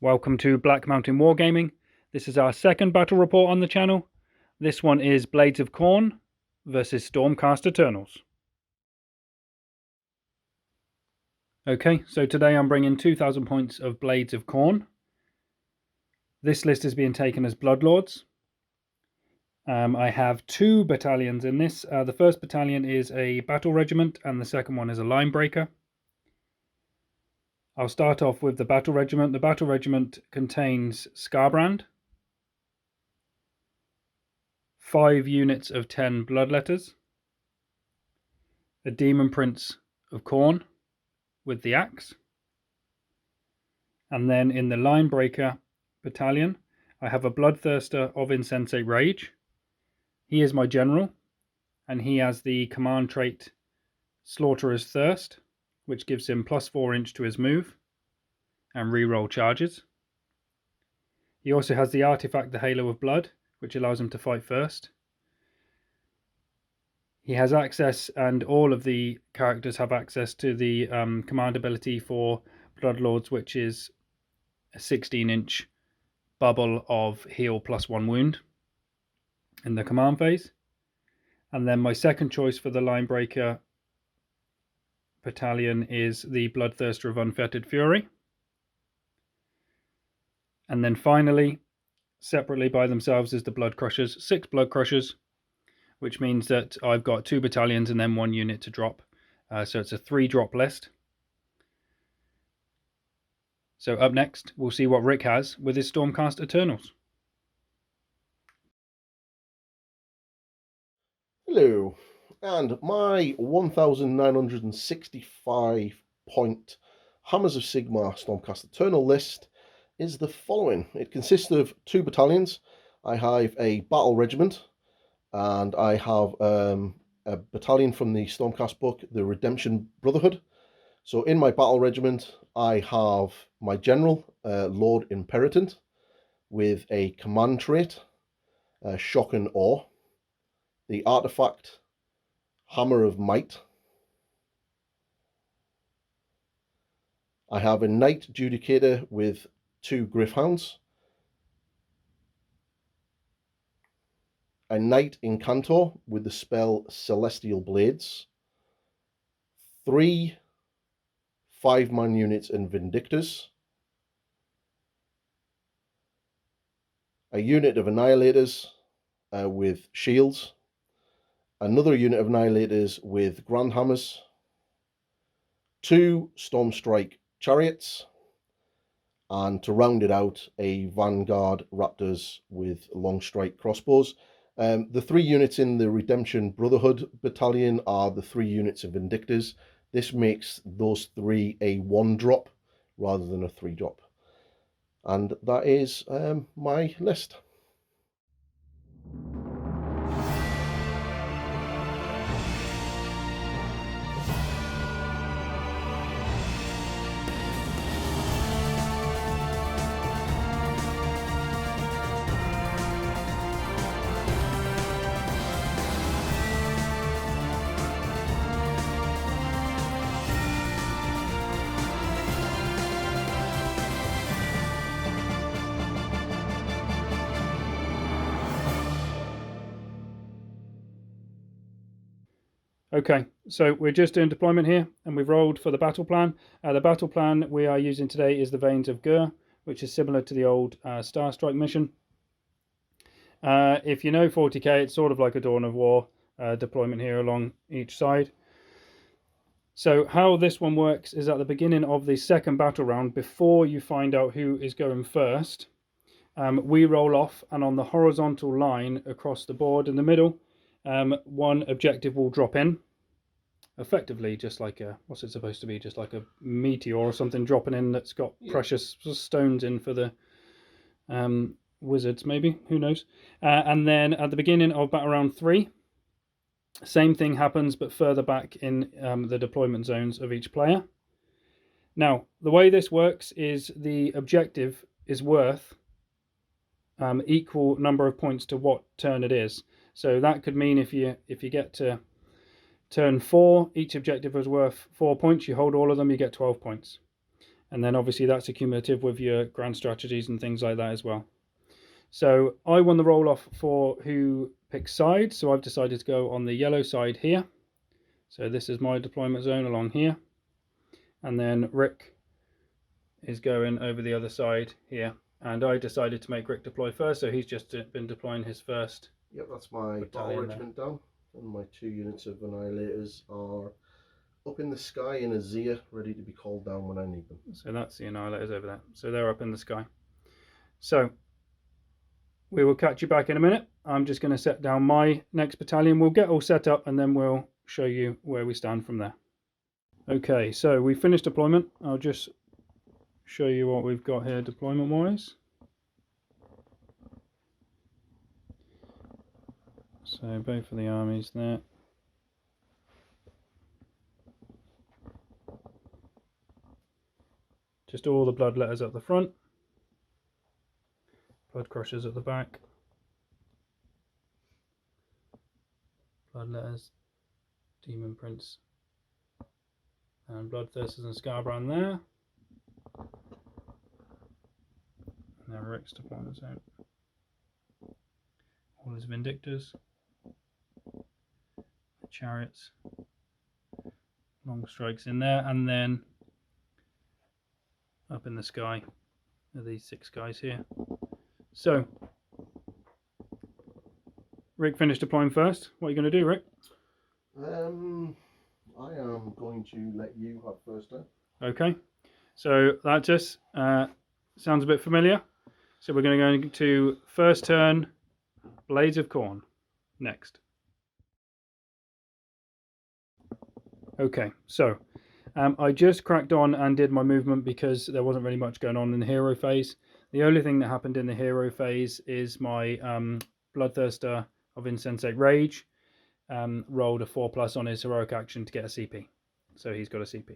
Welcome to Black Mountain Wargaming. This is our second battle report on the channel. This one is Blades of Khorne versus Stormcast Eternals. Okay, so today I'm bringing 2,000 points of Blades of Khorne. This list is being taken as Bloodlords. I have two battalions in this. The first battalion is a battle regiment and the second one is a line breaker. I'll start off with the battle regiment. The battle regiment contains Skarbrand, 5 units of 10 Bloodletters, a Demon Prince of Khorne with the axe, and then in the line breaker battalion I have a Bloodthirster of Insensate Rage. He is my general and he has the command trait Slaughterhost Thirst, which gives him +4 inch to his move and reroll charges. He also has the artifact the Halo of Blood, which allows him to fight first. He has access, and all of the characters have access to the command ability for Bloodlords, which is a 16 inch bubble of heal +1 wound in the command phase. And then my second choice for the line breaker battalion is the Bloodthirster of Unfettered Fury. And then finally, separately by themselves, is the Bloodcrushers, 6 Bloodcrushers, which means that I've got 2 battalions and then 1 unit to drop. So it's a 3-drop list. So up next, we'll see what Rick has with his Stormcast Eternals. Hello, and my 1,965 point Hammers of Sigmar Stormcast Eternal list is the following. It consists of 2 battalions. I have a battle regiment, and I have a battalion from the Stormcast book, the Redemption Brotherhood. So in my battle regiment, I have my general, Lord Imperatant, with a command trait, Shock and Awe, the artifact, Hammer of Might. I have a Knight Judicator with 2 Griffhounds, a Knight Incantor with the spell Celestial Blades, 3 5-man units and Vindictors, a unit of Annihilators with shields, another unit of Annihilators with Grand Hammers, 2 Stormstrike Chariots, and to round it out, a Vanguard Raptors with long strike crossbows. The 3 units in the Redemption Brotherhood battalion are the 3 units of Vindictors. This makes those 3 a 1-drop rather than a 3-drop. And that is my list. Okay, so we're just doing deployment here, and we've rolled for the battle plan. The battle plan we are using today is the Veins of Gur, which is similar to the old Star Strike mission. If you know 40k, it's sort of like a Dawn of War deployment here along each side. So how this one works is at the beginning of the second battle round, before you find out who is going first, we roll off, and on the horizontal line across the board in the middle, 1 objective will drop in, effectively just like a, what's it supposed to be, just like a meteor or something dropping in that's got precious stones in for the wizards, maybe, who knows. And then at the beginning of battle round 3, same thing happens but further back in the deployment zones of each player. Now the way this works is the objective is worth equal number of points to what turn it is. So that could mean if you get to turn 4, each objective is worth 4 points. You hold all of them, you get 12 points. And then obviously that's accumulative with your grand strategies and things like that as well. So I won the roll off for who picks sides. So I've decided to go on the yellow side here. So this is my deployment zone along here. And then Rick is going over the other side here. And I decided to make Rick deploy first. So he's just been deploying his first. Yep, that's my battle regiment down. And my 2 units of Annihilators are up in the sky in a Zia, ready to be called down when I need them. So that's the Annihilators over there. So they're up in the sky. So we will catch you back in a minute. I'm just going to set down my next battalion. We'll get all set up and then we'll show you where we stand from there. Okay, so we finished deployment. I'll just show you what we've got here deployment wise. So both of the armies there. Just all the Bloodletters at the front. Bloodcrushers at the back. Bloodletters, Demon Prince, and Bloodthirsters and Skarbrand there. And then Rick's deployment zone. All his Vindictors, the Chariots, long strikes in there, and then up in the sky are these 6 guys here. So, Rick finished deploying first. What are you going to do, Rick? I am going to let you have first turn. Okay, so that just sounds a bit familiar. So we're going to go to first turn, Blades of Khorne, next. Okay, so I just cracked on and did my movement because there wasn't really much going on in the hero phase. The only thing that happened in the hero phase is my Bloodthirster of Insensate Rage rolled a 4+ on his heroic action to get a CP. So he's got a CP.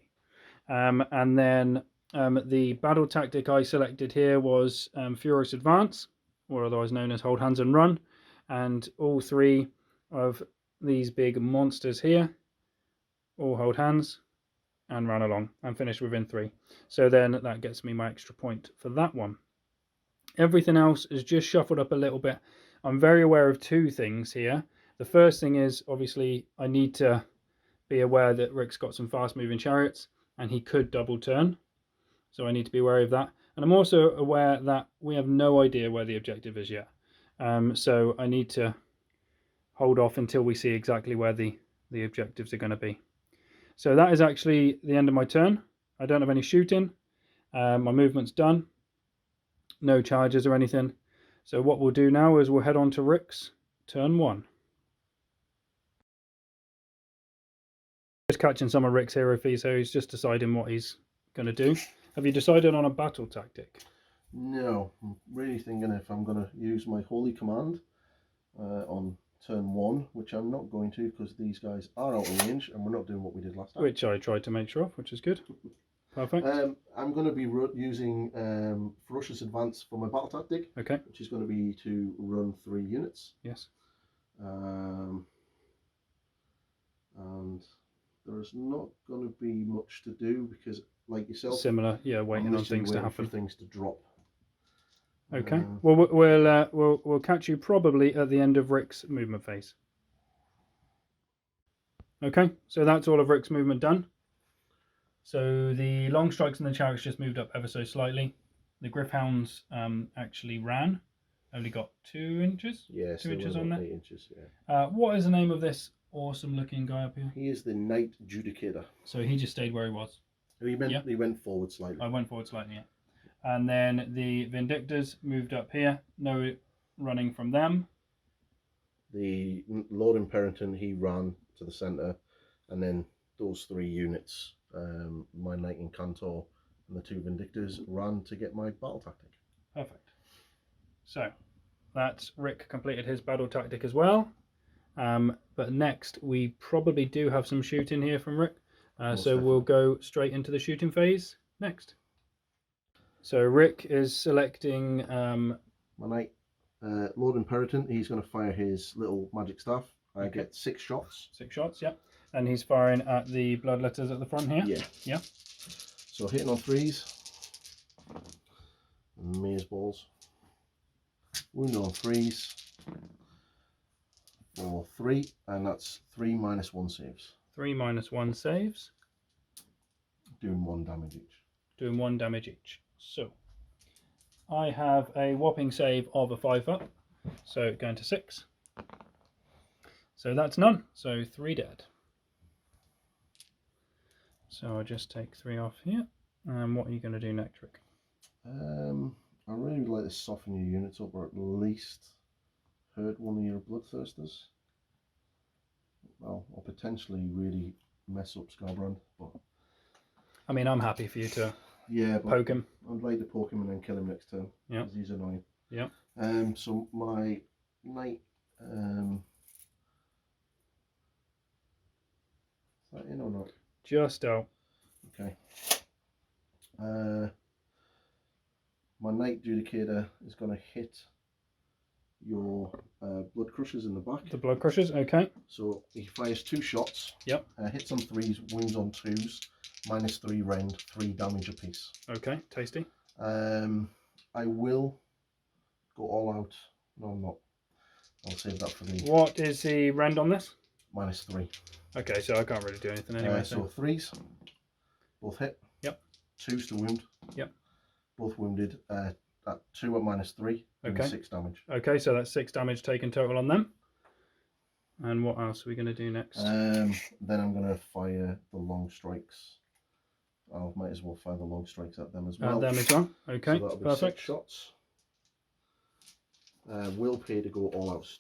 And then the battle tactic I selected here was Furious Advance, or otherwise known as Hold Hands and Run. And all 3 of these big monsters here all hold hands and run along and finish within 3. So then that gets me my extra point for that one. Everything else is just shuffled up a little bit. I'm very aware of 2 things here. The first thing is obviously I need to be aware that Rick's got some fast moving chariots and he could double turn. So I need to be wary of that. And I'm also aware that we have no idea where the objective is yet. So I need to hold off until we see exactly where the objectives are going to be. So that is actually the end of my turn. I don't have any shooting. My movement's done. No charges or anything. So what we'll do now is we'll head on to Rick's turn 1. Just catching some of Rick's hero fees, so he's just deciding what he's going to do. Have you decided on a battle tactic? No, I'm really thinking if I'm going to use my Holy Command on turn 1, which I'm not going to because these guys are out of range and we're not doing what we did last time. Which I tried to make sure of, which is good. Perfect. I'm going to be using Ferocious Advance for my battle tactic. Okay. Which is going to be to run 3 units. Yes. And there's not going to be much to do because, like yourself, similar. Yeah, waiting on things to happen. For things to drop. Okay. Well, we'll catch you probably at the end of Rick's movement phase. Okay. So that's all of Rick's movement done. So the long strikes and the chariots just moved up ever so slightly. The Griffhounds actually ran. Only got 2 inches? Yeah, 2 inches on there? 8 inches, yeah. What is the name of this awesome looking guy up here? He is the Knight Judicator. So he just stayed where he was? He went forward slightly. I went forward slightly, yeah. And then the Vindictors moved up here. No running from them. The Lord Imperator, he ran to the centre. And then those 3 units, my Knight Incantor and the 2 Vindictors, ran to get my battle tactic. Perfect. So that's Rick completed his battle tactic as well. But next we probably do have some shooting here from Rick. So we'll go straight into the shooting phase next. So Rick is selecting my Knight, Lord Imperator. He's going to fire his little magic staff. I get 6 shots. 6 shots, yeah. And he's firing at the Bloodletters at the front here? Yeah. Yeah. So hitting on 3s. Maze balls. Wound on 3s for 3, and that's 3 -1 saves. 3 -1 saves. Doing 1 damage each. Doing 1 damage each. So I have a whopping save of a 5 up, so going to 6. So that's none. So 3 dead. So I'll just take 3 off here. And what are you going to do next, Rick? I really would like to soften your units up, or at least hurt one of your Bloodthirsters. Well, or potentially really mess up Skarbrand. But I mean, I'm happy for you to poke him. I'd like to poke him and then kill him next turn. Yeah. Because he's annoying. Yeah. So my knight. Is that in or not? Just out. Okay. My Knight Judicator is going to hit your Bloodcrushers in the back. The Bloodcrushers, okay. So he fires 2 shots. Yep. Hits on 3s, wounds on 2s, -3 rend, 3 damage apiece. Okay, tasty. I will go all out. No, I'm not. I'll save that for the... What is the rend on this? -3. Okay, so I can't really do anything anyway. So 3s, both hit. Yep. 2s to wound. Yep. Both wounded. At 2 at -3. Okay. 6 damage. Okay, so that's 6 damage taken total on them. And what else are we going to do next? Then I'm going to fire the long strikes. I might as well fire the long strikes at them as well. Them as well. Okay, so that'll be perfect. 6 shots. Will pay to go all out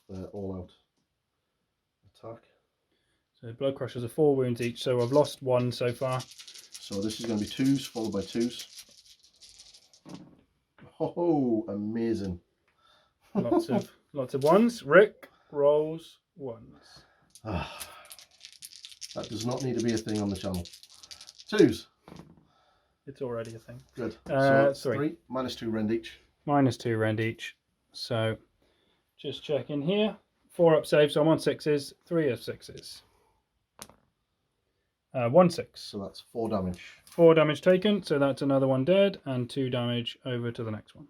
attack. So Bloodcrushers are 4 wounds each, so I've lost 1 so far. So this is going to be 2s followed by 2s. Oh, amazing! Lots of 1s. Rick rolls 1s. That does not need to be a thing on the channel. 2s. It's already a thing. Good. So 3 -2 rend each. -2 rend each. So just check in here. 4 up save, so I'm on 6s. 3 of 6s. 1 6. So that's 4 damage. 4 damage taken, so that's another 1 dead, and 2 damage over to the next one.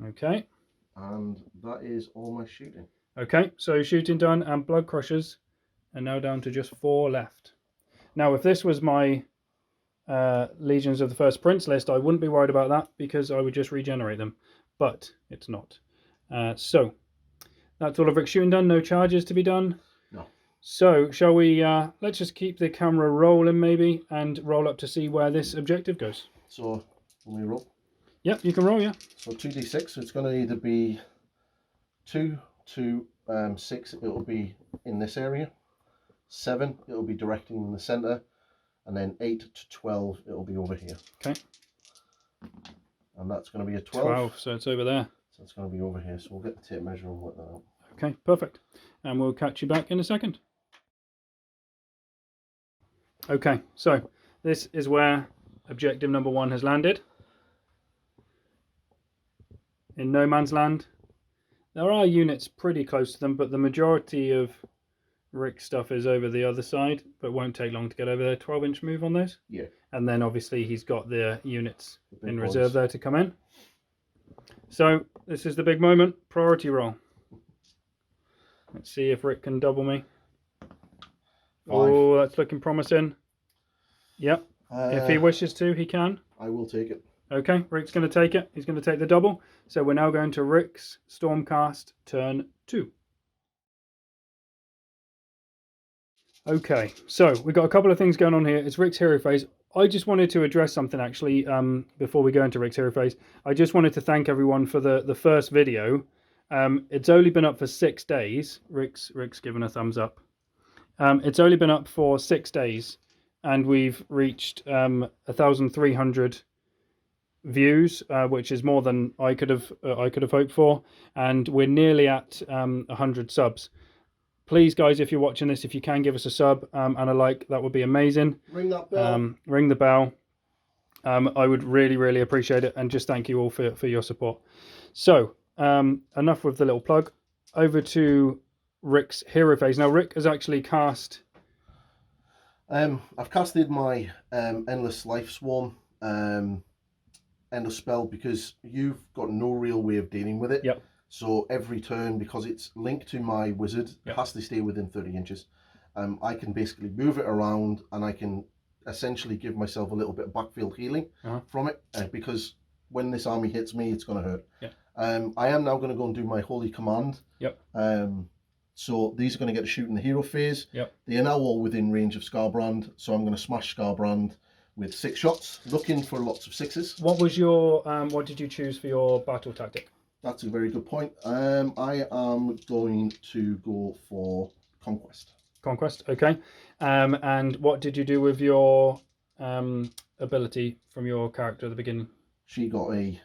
Okay. And that is all my shooting. Okay, so shooting done, and Bloodcrushers are now down to just 4 left. Now, if this was my Legions of the First Prince list, I wouldn't be worried about that, because I would just regenerate them. But it's not. So, that's all of Rick's shooting done. No charges to be done. No. So, shall we, let's just keep the camera rolling maybe, and roll up to see where this objective goes. So, when we roll? Yep, you can roll, yeah. So 2d6, so it's going to either be 2 to 6, it'll be in this area. 7, it'll be directing in the centre. And then 8 to 12, it'll be over here. Okay. And that's going to be a 12. 12, so it's over there. So it's going to be over here, so we'll get the tape measure and work that out. Okay, perfect. And we'll catch you back in a second. Okay, so this is where objective number 1 has landed. In no man's land. There are units pretty close to them, but the majority of Rick's stuff is over the other side, but won't take long to get over there. 12-inch move on those. Yeah. And then obviously he's got the units in boys. reserve there to come in. So this is the big moment. Priority roll. Let's see if Rick can double me. 5. Oh, that's looking promising. Yep. If he wishes to, he can. I will take it. Okay, Rick's going to take it. He's going to take the double. So we're now going to Rick's Stormcast turn 2. Okay, so we've got a couple of things going on here. It's Rick's hero phase. I just wanted to address something actually before we go into Rick's hero phase. I just wanted to thank everyone for the first video. It's only been up for 6 days. Rick's given a thumbs up. It's only been up for 6 days, and we've reached 1,300 views, which is more than I could have hoped for, and we're nearly at 100 subs. Please, guys, if you're watching this, if you can give us a sub and a like, that would be amazing. Ring that bell. Ring the bell. I would really appreciate it, and just thank you all for your support. So, enough with the little plug. Over to Rick's hero phase. Now, Rick has actually cast... I've casted my Endless Life Swarm end of spell because you've got no real way of dealing with it. Yep. So every turn, because it's linked to my wizard, it has to stay within 30 inches. I can basically move it around and I can essentially give myself a little bit of backfield healing from it because when this army hits me, it's going to hurt. Yep. I am now going to go and do my Holy Command. Yep. So these are going to get a shoot in the hero phase. Yep. They are now all within range of Skarbrand, so I'm going to smash Skarbrand with 6 shots, looking for lots of 6s. What was your, what did you choose for your battle tactic? That's a very good point. I am going to go for Conquest. Conquest, okay. And what did you do with your ability from your character at the beginning? She got a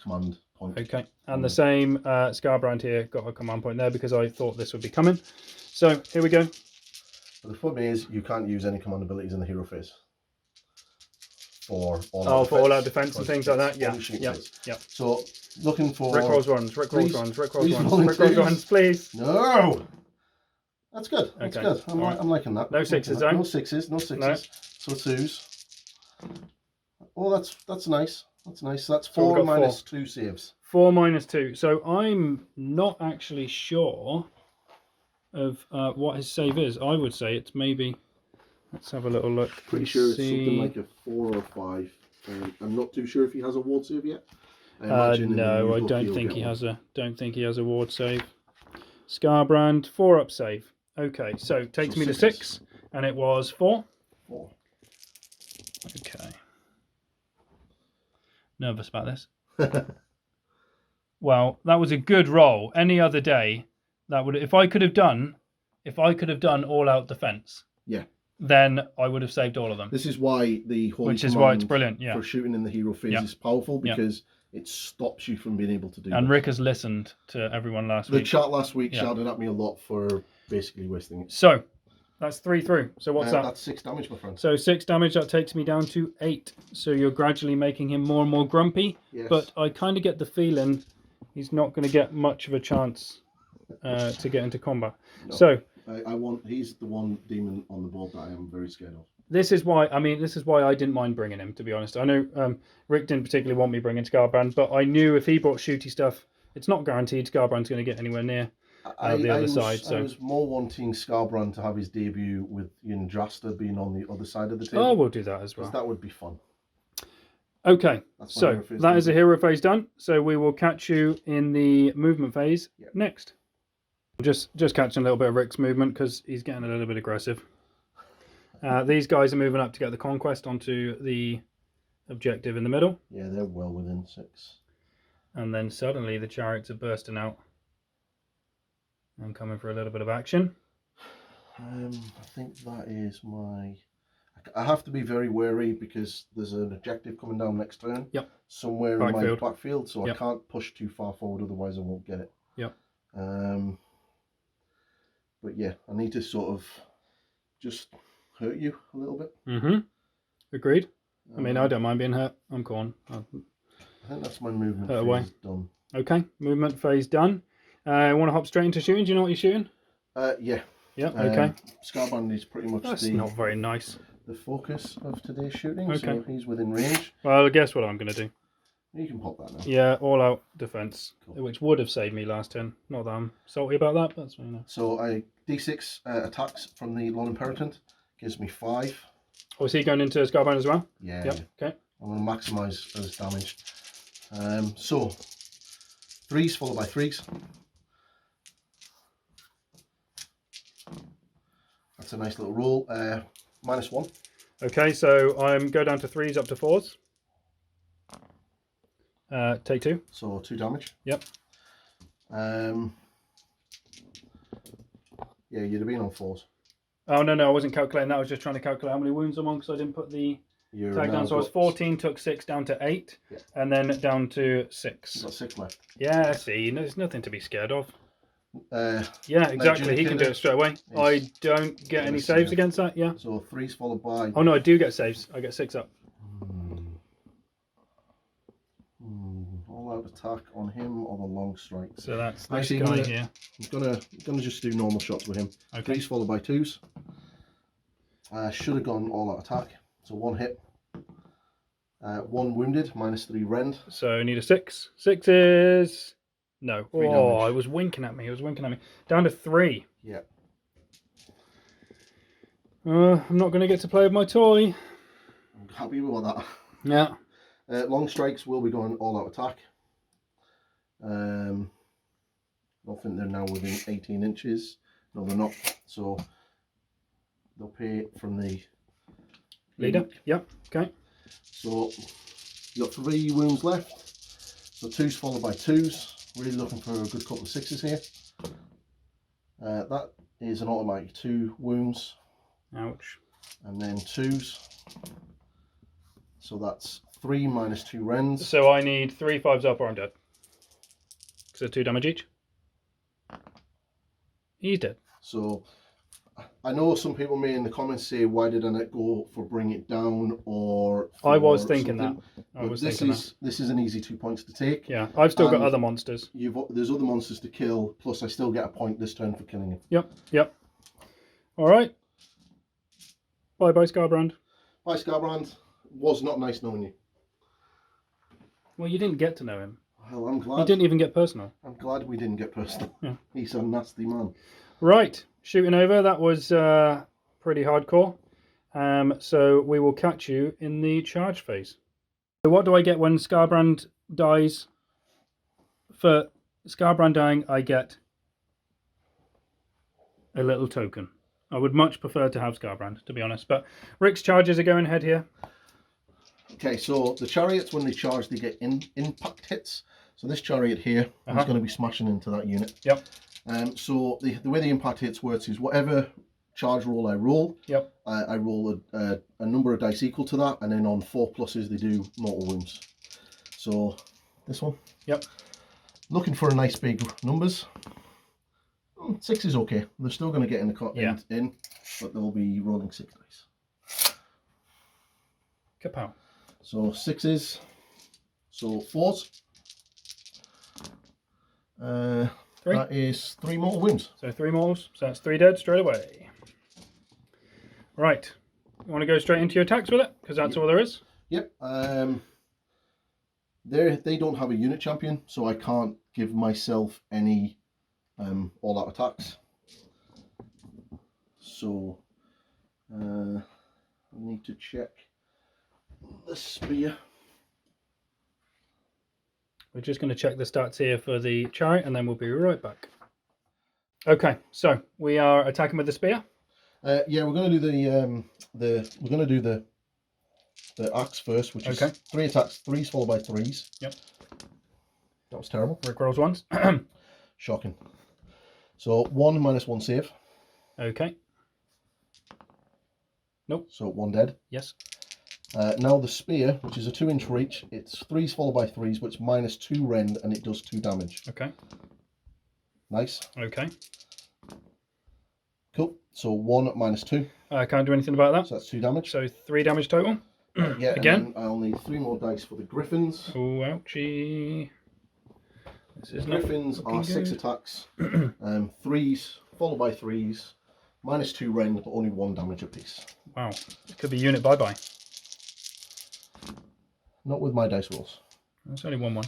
command point. Okay, and the same Skarbrand here got a command point there because I thought this would be coming. So here we go. But the problem is you can't use any command abilities in the hero phase. For all out defense and things like that. Yeah. So looking for Rick Rolls runs, please. No. That's good. That's okay. good. I'm liking that. No 6s though. No 6s. No 6s. No. So 2s. Oh, that's nice. That's nice. That's 4 minus 2 saves. 4 minus 2. So I'm not actually sure of what his save is. I would say it's maybe. Let's have a little look. Pretty sure it's something like a 4 or 5. I'm not too sure if he has a ward save yet. No, I don't think he has a. Don't think he has a ward save. Skarbrand 4-up save. Okay, so takes me to 6, and it was 4. 4. Okay. Nervous about this. Well, that was a good roll. Any other day, that would if I could have done all out defense. Yeah. Then I would have saved all of them. This is why the Holy Which is why it's brilliant. Yeah. For shooting in the hero phase is powerful because it stops you from being able to do. And that. Rick has listened to everyone last week. The chat last week shouted at me a lot for basically wasting it. So that's 3 through. So what's that? That's 6 damage, my friend. So 6 damage. That takes me down to 8. So you're gradually making him more and more grumpy. Yes. But I kind of get the feeling he's not going to get much of a chance to get into combat. No. So. He's the one demon on the board that I am very scared of. This is why I didn't mind bringing him, to be honest. I know Rick didn't particularly want me bringing Skarbrand, but I knew if he brought shooty stuff, it's not guaranteed Skarbrand's going to get anywhere near the other side. So I was more wanting Skarbrand to have his debut with Yndrasta being on the other side of the table. Oh, we'll do that as well. That would be fun. Okay, so that is the hero phase done. So we will catch you in the movement phase next. Just catching a little bit of Rick's movement because he's getting a little bit aggressive. These guys are moving up to get the conquest onto the objective in the middle. Yeah, they're well within 6. And then suddenly the chariots are bursting out and coming for a little bit of action. I think that is my... I have to be very wary because there's an objective coming down next turn. Yep. Somewhere in my backfield, so I can't push too far forward, otherwise I won't get it. Yep. But yeah, I need to sort of just hurt you a little bit. Mm-hmm. Agreed. I mean, I don't mind being hurt. I'm Khorne. I think that's my movement phase done. Okay, movement phase done. I want to hop straight into shooting. Do you know what you're shooting? Yeah. Yeah, okay. Skarbrand is pretty much That's not very nice. The focus of today's shooting, okay. So he's within range. Well, guess what I'm going to do? You can pop that now. Yeah, all out defense, which would have saved me last turn. Not that I'm salty about that, but that's fine. So I D6 attacks from the Lord Imperator gives me 5. Oh, is he going into Skarbrand as well? Yeah. Yep. Okay. I'm going to maximise his damage. So 3s followed by 3s. That's a nice little roll. -1. Okay, so I'm go down to 3s up to 4s. Take 2. So 2 damage. Yep. Yeah, you'd have been on 4s. Oh, no, I wasn't calculating that. I was just trying to calculate how many wounds I'm on because I didn't put the tag down. So I was 14, took 6 down to 8, and then down to 6. You've got 6 left. Yeah, see, there's nothing to be scared of. Yeah, exactly. He can do it straight away. I don't get any saves against that. Yeah. So 3s followed by. Oh no, I do get saves. I get 6 up. All out attack on him or the long strike. So that's this guy here. I'm gonna just do normal shots with him. Okay. 3s followed by 2s. Should have gone all out attack. So 1 hit. 1 wounded, -3 rend. So I need a 6. 6 is... No. 3 Oh, damage. it was winking at me. It was winking at me. Down to 3. Yeah. I'm not going to get to play with my toy. I'm happy with that. Yeah. Long strikes will be going all out attack. I think they're now within 18 inches. No, they're not. So they'll pay from the Leader. Yep. Okay. So you've got 3 wounds left. So 2s followed by 2s. Really looking for a good couple of 6s here. That is an automatic 2 wounds. Ouch. And then 2s. So that's 3 -2 rends. So I need 3 5s up or I'm dead. So 2 damage each. He's dead. So I know some people may in the comments say, why did I not go for bring it down or... I was thinking something? that. This is an easy 2 points to take. Yeah, I've still got other monsters. There's other monsters to kill, plus I still get a point this turn for killing him. Yep. All right. Bye-bye, Skarbrand. Bye, Skarbrand. Was not nice knowing you. Well, you didn't get to know him. Well, I'm glad. You didn't even get personal. I'm glad we didn't get personal. Yeah. He's a nasty man. Right. Shooting over. That was pretty hardcore. So we will catch you in the charge phase. So what do I get when Skarbrand dies? For Skarbrand dying, I get a little token. I would much prefer to have Skarbrand, to be honest. But Rick's charges are going ahead here. Okay, so the chariots, when they charge, they get impact hits. So this chariot here is going to be smashing into that unit. Yep. So the way the impact hits works is whatever charge roll I roll, Yep. I roll a number of dice equal to that, and then on 4 pluses they do mortal wounds. So this one. Yep. Looking for a nice big numbers. 6 is okay. They're still going to get in the in, but they'll be rolling 6 dice. Kapow. So 6s. So 4s. 3. That is 3 mortal wounds. So 3 mortals. So that's 3 dead straight away. Right. You want to go straight into your attacks with it? Because that's all there is? Yep. They don't have a unit champion, so I can't give myself any all-out attacks. So I need to check the spear. We're just going to check the stats here for the chariot, and then we'll be right back. Okay, so we are attacking with the spear. Yeah, we're going to do the axe first, which is 3 attacks, 3s followed by 3s. Yep. That was terrible. Rick rolls once. Shocking. So 1 -1 save. Okay. Nope. So 1 dead. Yes. Now the spear, which is a 2-inch reach, it's 3s followed by 3s, but it's -2 rend, and it does 2 damage. Okay. Nice. Okay. Cool. So 1 -2. I can't do anything about that. So that's 2 damage. So 3 damage total. Yeah. Again. I'll need 3 more dice for the griffins. Oh, ouchie. This is Griffins are 6 attacks. 3s followed by 3s. -2 rend, but only 1 damage apiece. Wow. It could be unit bye-bye. Not with my dice rolls. That's only 1-1.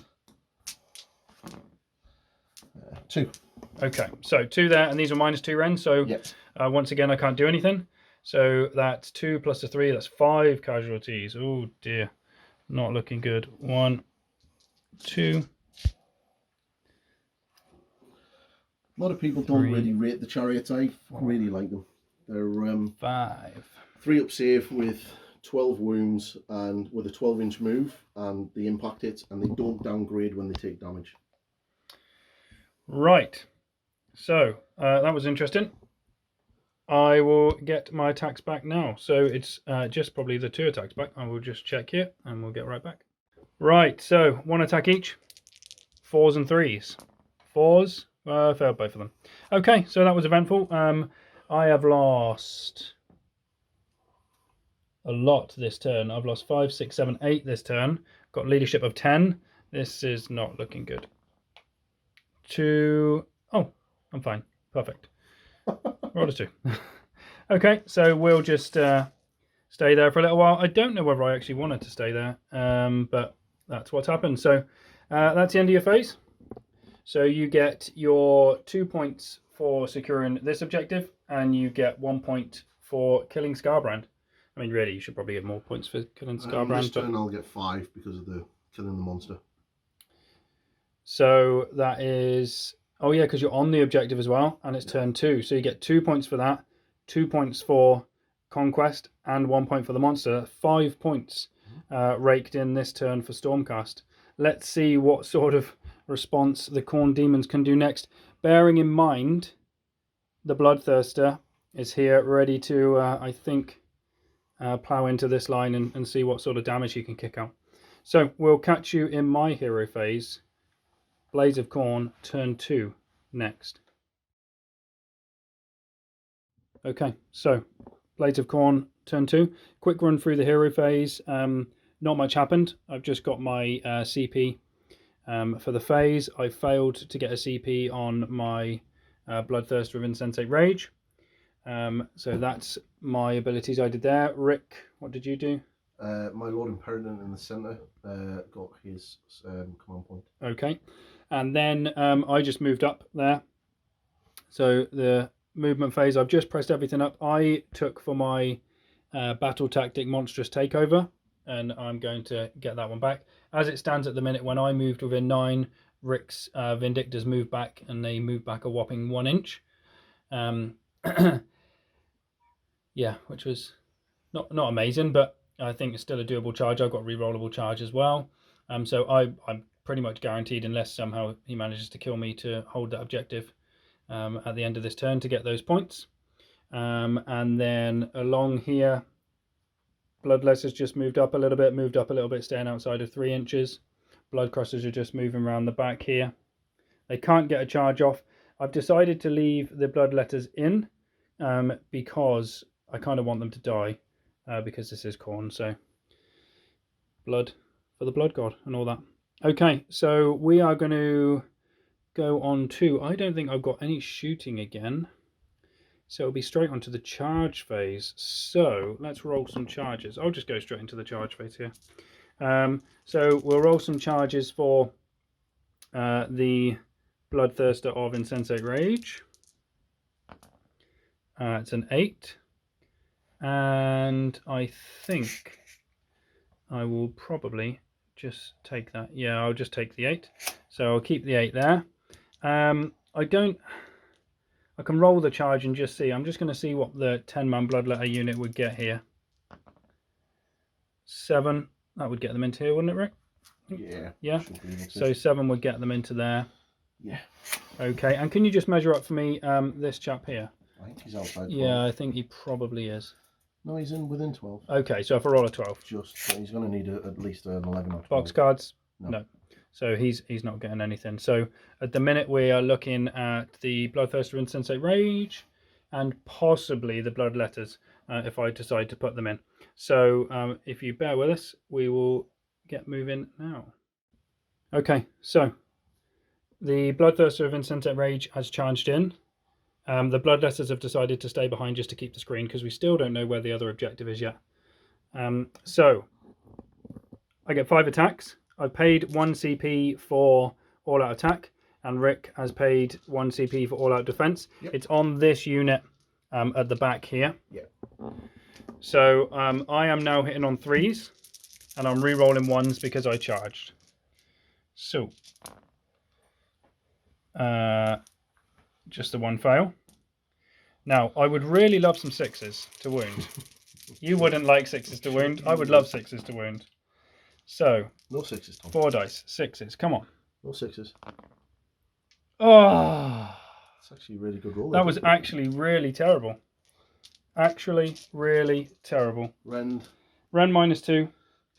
2. Okay, so 2 there, and these are -2 rend, so Yep. Once again I can't do anything. So that's 2 plus the 3, that's 5 casualties. Oh dear, not looking good. 1, 2. A lot of people don't really rate the chariots. I really like them. They're 5. 3 up save with 12 wounds and with a 12-inch move, and the impact hits, and they don't downgrade when they take damage. Right, so that was interesting. I will get my attacks back now. So it's just probably the 2 attacks back. I will just check here and we'll get right back. Right, so 1 attack each. 4s and 3s. 4s, failed both of them. Okay, so that was eventful. I have lost a lot this turn. I've lost 5, 6, 7, 8 this turn. Got leadership of 10. This is not looking good. 2. Oh, I'm fine. Perfect. Roll a 2. Okay, so we'll just stay there for a little while. I don't know whether I actually wanted to stay there, but that's what's happened. So that's the end of your phase. So you get your 2 points for securing this objective, and you get 1 point for killing Skarbrand. I mean, really, you should probably get more points for killing Skarbrand. This turn I'll get 5 because of the killing the monster. So that is... Oh yeah, because you're on the objective as well, and it's turn 2. So you get 2 points for that, 2 points for conquest, and 1 point for the monster. 5 points raked in this turn for Stormcast. Let's see what sort of response the Khorne demons can do next. Bearing in mind, the Bloodthirster is here ready to, I think, plow into this line and see what sort of damage he can kick out. So we'll catch you in my hero phase. Blades of Khorne, turn 2, next. Okay, so Blades of Khorne, turn 2. Quick run through the hero phase. Not much happened. I've just got my CP for the phase. I failed to get a CP on my Bloodthirster of Insensate Rage. So that's my abilities I did there. Rick, what did you do? My Lord Imperator in the centre got his command point. Okay, and then I just moved up there. So the movement phase, I've just pressed everything up. I took for my battle tactic monstrous takeover, and I'm going to get that one back. As it stands at the minute, when I moved within 9, Rick's Vindictors moved back, and they moved back a whopping 1 inch. Yeah, which was not amazing, but I think it's still a doable charge. I've got rerollable charge as well. So I'm pretty much guaranteed, unless somehow he manages to kill me, to hold that objective at the end of this turn to get those points. And then along here, Bloodletters just moved up a little bit, staying outside of 3 inches. Bloodcrushers are just moving around the back here. They can't get a charge off. I've decided to leave the Bloodletters in because I kind of want them to die because this is Khorne. So blood for the blood god and all that. Okay, so we are going to go on to... I don't think I've got any shooting again. So it'll be straight onto the charge phase. So let's roll some charges. I'll just go straight into the charge phase here. So we'll roll some charges for the Bloodthirster of Insensate Rage. It's an 8. And I think I will probably just take that. Yeah, I'll just take the 8. So I'll keep the 8 there. I can roll the charge and just see. I'm just going to see what the 10-man Bloodletter unit would get here. 7. That would get them into here, wouldn't it, Rick? Yeah. Yeah. So 7 would get them into there. Yeah. Okay. And can you just measure up for me this chap here? I think he's outside 12. Yeah, I think he probably is. No, he's in within 12. Okay, so if I roll a 12. He's going to need at least an 11 or 12. Box cards? No. So he's not getting anything. So at the minute we are looking at the Bloodthirster Insensate Rage and possibly the Bloodletters if I decide to put them in. So if you bear with us, we will get moving now. Okay, so the Bloodthirster of Insensate Rage has charged in. The Bloodletters have decided to stay behind just to keep the screen because we still don't know where the other objective is yet. So I get 5 attacks. I've paid 1 CP for all-out attack, and Rick has paid 1 CP for all-out defense. Yep. It's on this unit at the back here. Yep. So I am now hitting on 3s, and I'm re-rolling 1s because I charged. So just the 1 fail. Now, I would really love some 6s to wound. You wouldn't like 6s to wound. I would love 6s to wound. So, no 6s, Tom. 4 dice, 6s. Come on. No 6s. Oh, it's actually a really good roll. That was actually really terrible. Actually, really terrible. Rend -2.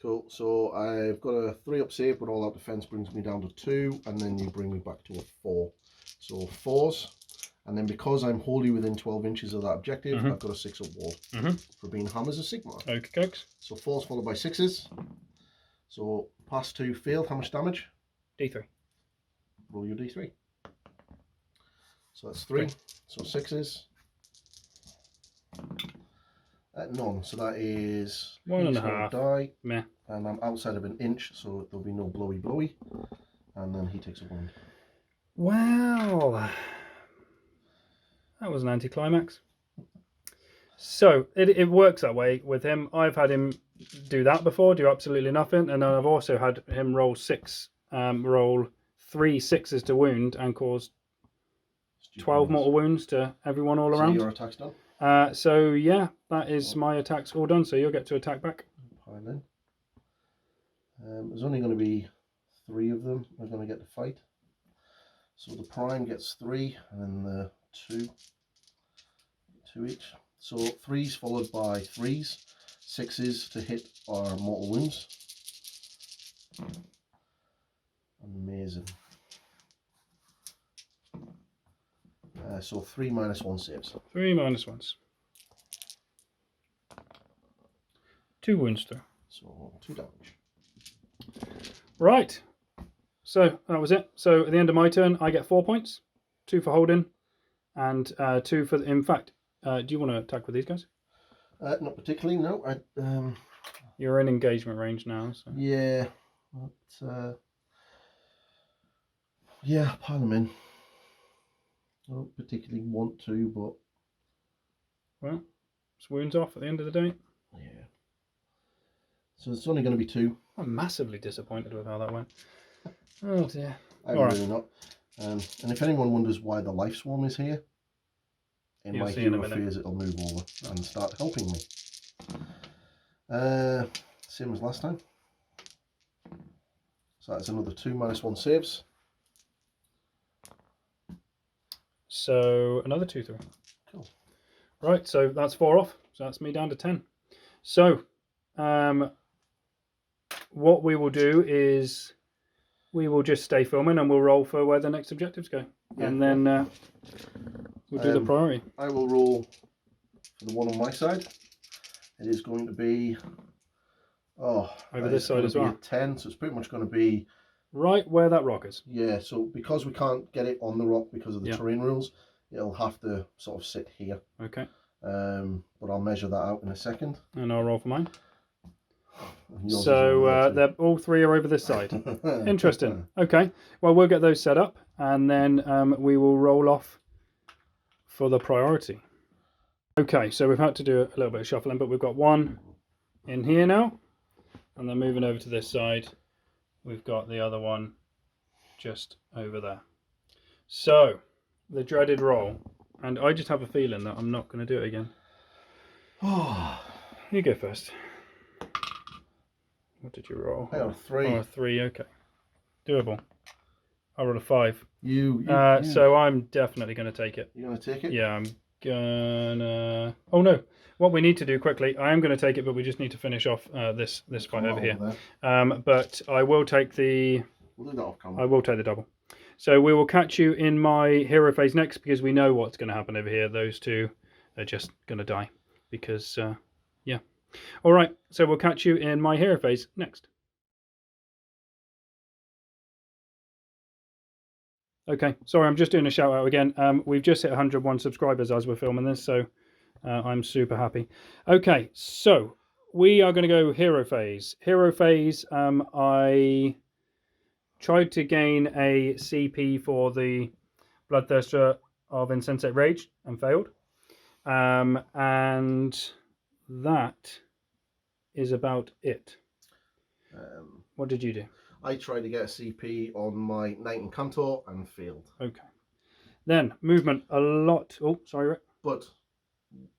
Cool. So I've got a 3-up save, but all out defense brings me down to 2, and then you bring me back to a 4. So 4s. And then because I'm wholly within 12 inches of that objective, I've got a 6-up ward for being hammers of Sigmar. Okay, cokes. So 4s followed by 6s. So pass 2 failed. How much damage? D3. Roll your D3. So that's 3. So 6s. None. So that is 1.5. die, Meh. and I'm outside of an inch, so there'll be no blowy. And then he takes a wound. Well, that was an anticlimax. So it works that way with him. I've had him do that before, do absolutely nothing, and then I've also had him roll 3 6s to wound and cause 12 mortal wounds to everyone all around. So your attack's done? So yeah, that is my attacks all done, so you'll get to attack back. Pile in. There's only going to be 3 of them we're going to get to fight. So the prime gets 3, and then the 2 each. So 3s followed by 3s, 6s to hit our mortal wounds. Amazing. So 3 -1 saves. 3 -1s. 2 wounds through. So 2 damage. Right. So that was it. So at the end of my turn, I get 4 points, 2 for holding, and 2 for. In fact, do you want to attack with these guys? Not particularly. No. You're in engagement range now. So. Yeah. But, yeah, pile them in. I don't particularly want to, but Well, it's wounds off at the end of the day. yeah. So it's only going to be 2. I'm massively disappointed with how that went. Oh dear. I'm really not. And if anyone wonders why the life swarm is here, in You'll my see in a hero minute. phase it'll move over and start helping me. Same as last time. So that's another 2 -1 saves. So another 2 through. Cool. Right, so that's 4 off. So that's me down to 10. So what we will do is we will just stay filming and we'll roll for where the next objectives go. Yeah, and then we'll do the priority. I will roll for the one on my side. It is going to be over this side as well. 10, so it's pretty much going to be right where that rock is. Yeah, so because we can't get it on the rock because of the Yeah. terrain rules, it'll have to sort of sit here. Okay. But I'll measure that out in a second. And I'll roll for mine. Yours is So over there they're all 3 are over this side. too. Interesting. Okay. Well, we'll get those set up and then we will roll off for the priority. Okay, so we've had to do a little bit of shuffling, but we've got 1 in here now. And then moving over to this side, we've got the other one just over there. So, the dreaded roll. And I just have a feeling that I'm not going to do it again. You go first. What did you roll? I got a 3. Oh, a 3, okay. Doable. I rolled a 5. You. So I'm definitely going to take it. You're going to take it? Yeah, I'm gonna... Oh no, what we need to do quickly, I am going to take it, but we just need to finish off this fight over here. But I will take the... We'll do that off camera. I will take the double. So we will catch you in my hero phase next, because we know what's going to happen over here. Those 2 are just going to die. Because, yeah. Alright, so we'll catch you in my hero phase next. Okay, sorry, I'm just doing a shout out again. We've just hit 101 subscribers as we're filming this, so I'm super happy. Okay, so we are going to go hero phase. Hero phase, I tried to gain a CP for the Bloodthirster of Insensate Rage and failed. And that is about it. What did you do? I tried to get a CP on my Knight and Cantor and failed. Okay. Then, movement, a lot. Oh, sorry, Rick. But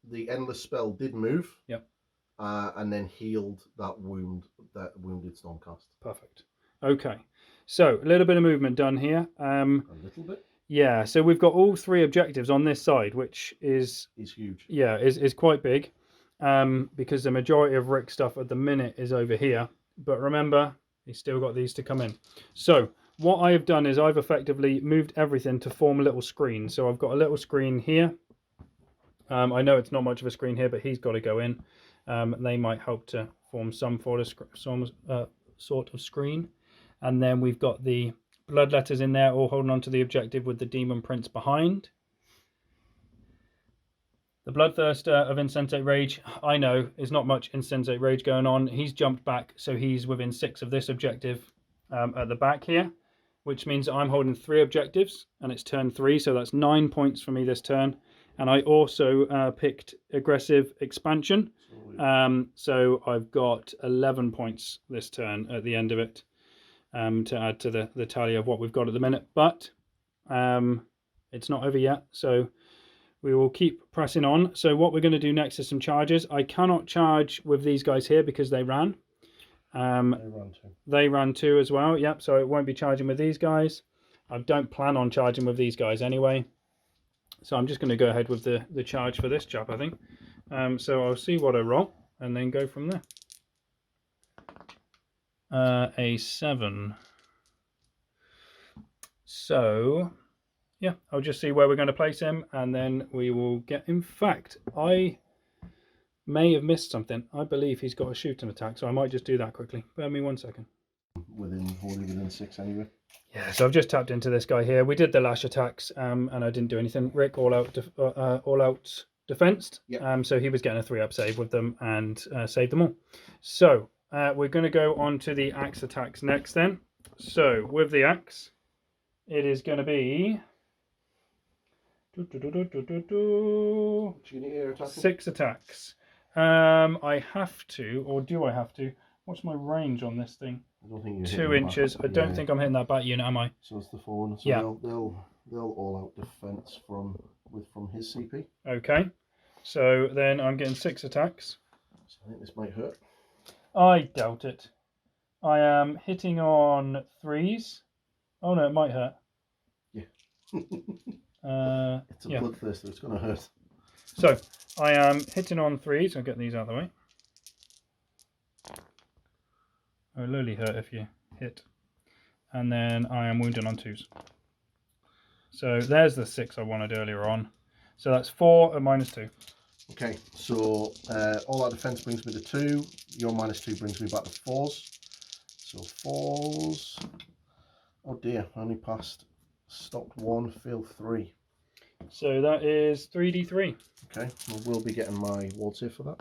the Endless spell did move. Yep. And then healed that wounded Stormcast. Perfect. Okay. So, a little bit of movement done here. A little bit? Yeah, so we've got all 3 objectives on this side, which is... Is huge. Yeah, is quite big. Because the majority of Rick's stuff at the minute is over here. But remember... He's still got these to come in. So what I have done is I've effectively moved everything to form a little screen. So I've got a little screen here. I know it's not much of a screen here, but he's got to go in. They might help to form some sort of screen. And then we've got the Bloodletters in there all holding on to the objective with the Demon Prince behind. The Bloodthirster of Insensate Rage, I know, is not much Insensate Rage going on. He's jumped back, so he's within 6 of this objective at the back here, which means I'm holding 3 objectives, and it's turn 3, so that's 9 points for me this turn. And I also picked Aggressive Expansion, so I've got 11 points this turn at the end of it to add to the tally of what we've got at the minute. But it's not over yet, so we will keep pressing on. So what we're going to do next is some charges. I cannot charge with these guys here because they ran. They ran too as well. Yep, so it won't be charging with these guys. I don't plan on charging with these guys anyway. So I'm just going to go ahead with the charge for this chap, I think. So I'll see what I roll and then go from there. A 7. So yeah, I'll just see where we're going to place him, and then we will get... In fact, I may have missed something. I believe he's got a shooting attack, so I might just do that quickly. Bear me 1 second. Within 6 anyway. Yeah, so I've just tapped into this guy here. We did the lash attacks, and I didn't do anything. Rick all out defensed. Yep. So he was getting a 3-up save with them and saved them all. So we're going to go on to the axe attacks next then. So with the axe, it is going to be 6 attacks. I have to, or do I have to? What's my range on this thing? I don't think 2 inches. I don't think I'm hitting that bat unit, am I? So it's the 4 one. So yeah. They'll all out defense from his CP. Okay. So then I'm getting 6 attacks. So I think this might hurt. I doubt it. I am hitting on 3s. Oh no, it might hurt. Yeah. It's a yeah. Bloodthirster, it's going to hurt. So I am hitting on 3s. I'll get these out of the way. It will only hurt if you hit. And then I am wounded on 2s. So there's the 6 I wanted earlier on. So that's 4 and -2. Okay, so all that defense brings me to 2. Your -2 brings me back to 4s. So 4s. Oh dear, I only passed. Stopped 1, failed 3. So that is 3d3. Okay, I will be getting my ward save for that.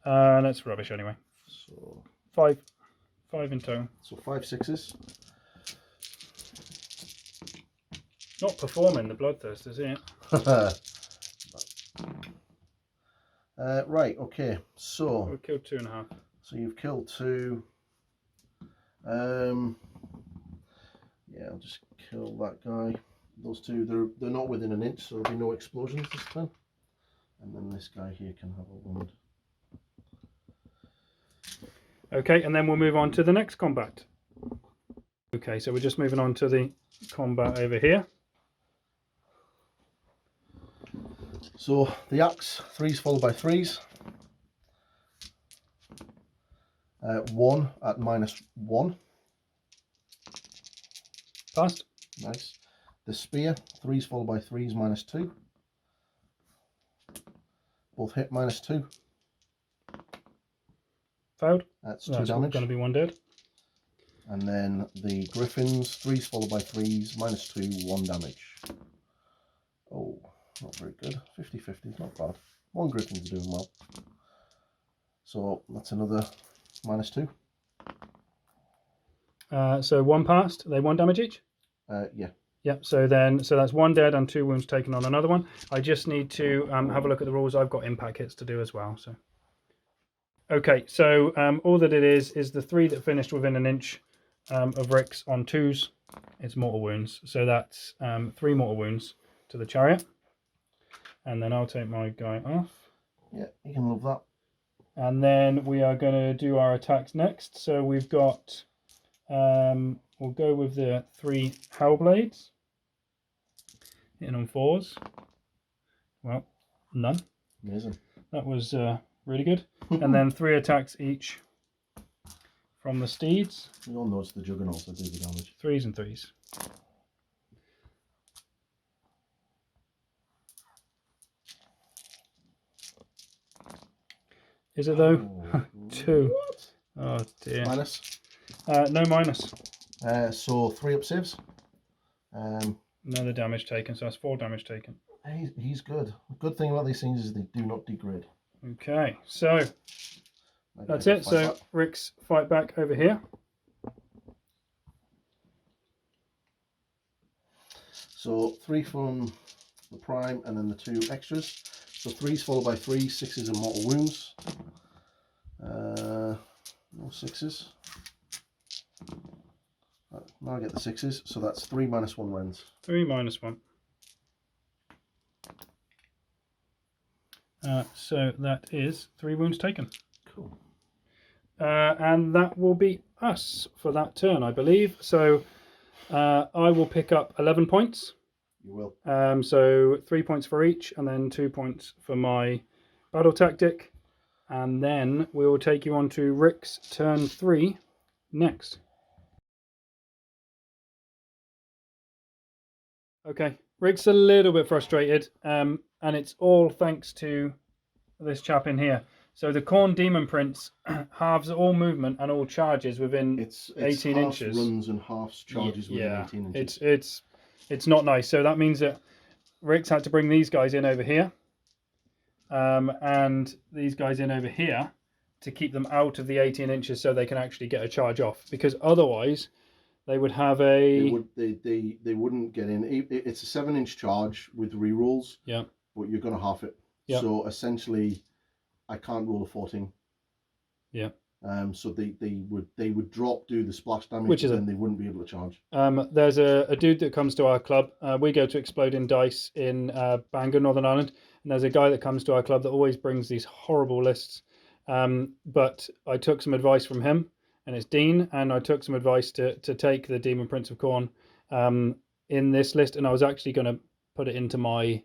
That's rubbish anyway. So 5 in total. So 5 6s. Not performing the Bloodthirster, is it? Right, okay, so we killed 2.5. So you've killed 2. Yeah, I'll just kill that guy. Those 2, they're not within an inch, so there'll be no explosions this time. And then this guy here can have a wound. Okay, and then we'll move on to the next combat. Okay, so we're just moving on to the combat over here. So the axe, 3s followed by 3s. 1 at -1. Passed. Nice. The spear, 3s followed by 3s -2. Both hit -2. Failed. That's 2 damage. Going to be 1 dead. And then the griffins, 3s followed by 3s -2, 1 damage. Oh, not very good. 50-50 is not bad. 1 griffin's doing well. So that's another -2. So 1 passed. They 1 damage each. Yeah. Yep. So that's 1 dead and 2 wounds taken on another one. I just need to have a look at the rules. I've got impact hits to do as well. So. Okay. So all that it is the 3 that finished within an inch of Rick's on 2s. It's mortal wounds. So that's 3 mortal wounds to the chariot. And then I'll take my guy off. Yeah, you can love that. And then we are going to do our attacks next. So we've got, we'll go with the 3 Hellblades. Hitting on 4s. Well, none. Amazing. That was really good. And then 3 attacks each from the steeds. You all know it's the juggernauts that do the damage. 3s and 3s. Is it though? Oh, 2. What? Oh dear. Minus? No minus. So 3 up saves. Another damage taken, so that's 4 damage taken. He's good. The good thing about these things is they do not degrade. Okay, so that's it. So back. Rick's fight back over here. So 3 from the prime and then the 2 extras. So 3s followed by 3, 6s and mortal wounds. No 6s. Now I get the 6s, so that's 3 -1 rends. 3 -1. So that is 3 wounds taken. Cool. And that will be us for that turn, I believe. So I will pick up 11 points. You will. So 3 points for each, and then 2 points for my battle tactic. And then we will take you on to Rick's turn 3 next. Okay, Rick's a little bit frustrated, and it's all thanks to this chap in here. So the Khorne Demon Prince halves all movement and all charges within 18 inches. Runs and halves charges within 18 inches. It's not nice. So that means that Rick's had to bring these guys in over here, and these guys in over here to keep them out of the 18 inches so they can actually get a charge off. Because otherwise, they would have a... They wouldn't get in. It's a 7-inch charge with rerolls. Yeah. But you're going to half it. Yeah. So essentially, I can't roll a 14. Yeah. So they would drop, do the splash damage, and then they wouldn't be able to charge. There's a dude that comes to our club. We go to Exploding Dice in Bangor, Northern Ireland, and there's a guy that comes to our club that always brings these horrible lists. But I took some advice from him, and it's Dean, and I took some advice to take the Demon Prince of Khorne in this list, and I was actually going to put it into my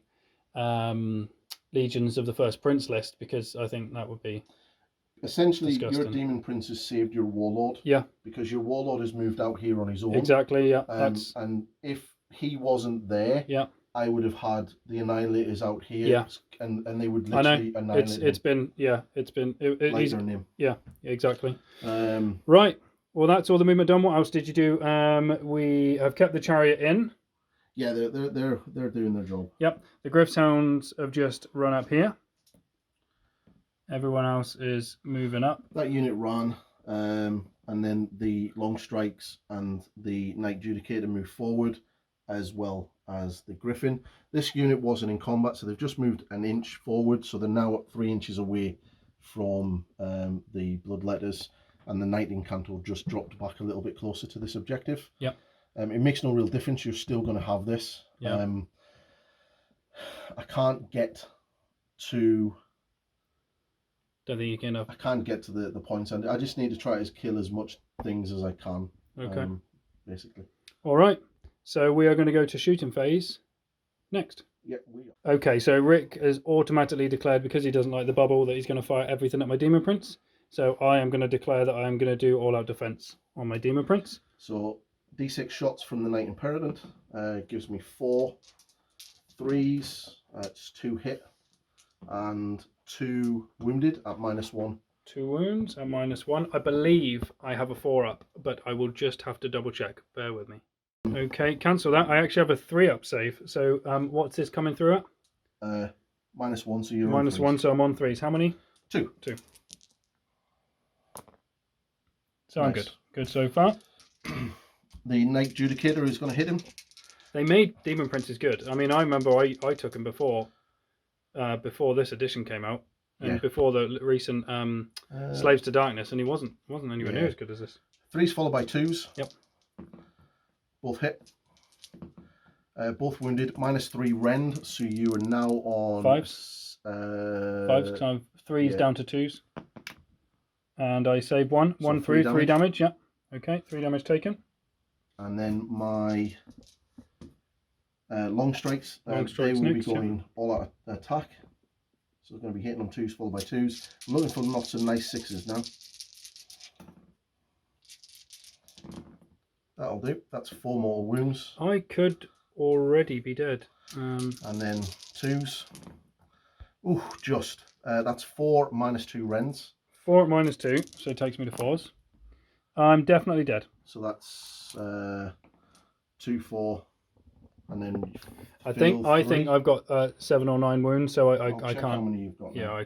Legions of the First Prince list, because I think that would be essentially disgusting. Your Demon Prince has saved your Warlord. Yeah. Because your Warlord has moved out here on his own. Exactly, yeah. And if he wasn't there, yeah, I would have had the Annihilators out here. Yeah. And they would literally annihilate it's been later in him. Yeah, exactly. Right. Well, that's all the movement done. What else did you do? We have kept the chariot in. Yeah, they're doing their job. Yep. The Griffhounds have just run up here. Everyone else is moving up. That unit ran, and then the Long Strikes and the Knight Judicator moved forward, as well as the Griffin. This unit wasn't in combat, so they've just moved an inch forward, so they're now 3 inches away from the Bloodletters, and the Knight Incanto just dropped back a little bit closer to this objective. Yep. It makes no real difference. You're still going to have this. Yep. I can't get to... Don't think you can. I can't get to the points, and I just need to try to kill as much things as I can. Okay. Basically. All right. So we are going to go to shooting phase next. Yeah, we are. Okay, so Rick has automatically declared, because he doesn't like the bubble, that he's going to fire everything at my Demon Prince. So I am going to declare that I am going to do all-out defense on my Demon Prince. So D6 shots from the Knight Imperator gives me 4 3s. It's 2 hit and 2 wounded at -1. 2 wounds and -1. I believe I have a 4-up, but I will just have to double check. Bear with me. Okay, cancel that. I actually have a 3-up save. So what's this coming through at? -1, so you're -1, so I'm on 3s. How many? 2. 2. So I'm good. Good so far. The Knight Judicator is going to hit him. They made Demon Princes good. I mean, I remember I took him before this edition came out, and before the recent Slaves to Darkness, and he wasn't anywhere near as good as this. 3s followed by 2s. Yep. Both hit. Both wounded. -3 rend, so you are now on 5s. 5s, because I'm 3s down to 2s. And I save 1. So 1 through 3 damage. Yeah. Okay, 3 damage taken. And then my long strikes. They will be going all out attack. So they're going to be hitting on 2s followed by 2s. I'm looking for lots of nice 6s now. That'll do. That's 4 mortal wounds. I could already be dead. And then 2s. Ooh, just. That's 4 -2 rends. 4 -2, so it takes me to 4s. I'm definitely dead. So that's 2, 4, and then I think I've got 7 or 9 wounds, so I check can't. how many you've got. Yeah, now. I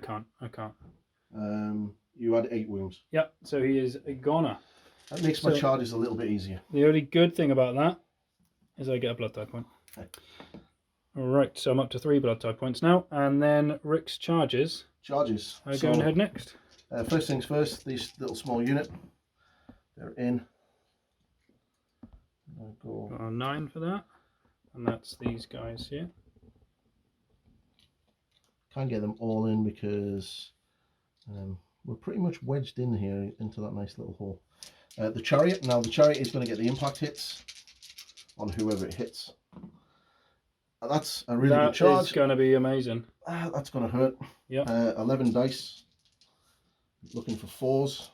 can't. You had 8 wounds. Yep. So he is a goner. That makes my charges a little bit easier. The only good thing about that is I get a blood type point. Okay. All right, so I'm up to 3 blood type points now, and then Rick's charges. Charges. Are going ahead next. First things first. This little small unit. They're in. I'll go. Got a 9 for that, and that's these guys here. Can't get them all in because we're pretty much wedged in here into that nice little hole. The chariot. Now the chariot is going to get the impact hits on whoever it hits. And that's a really good charge. That's going to be amazing. That's going to hurt. Yeah. 11 dice. Looking for 4s.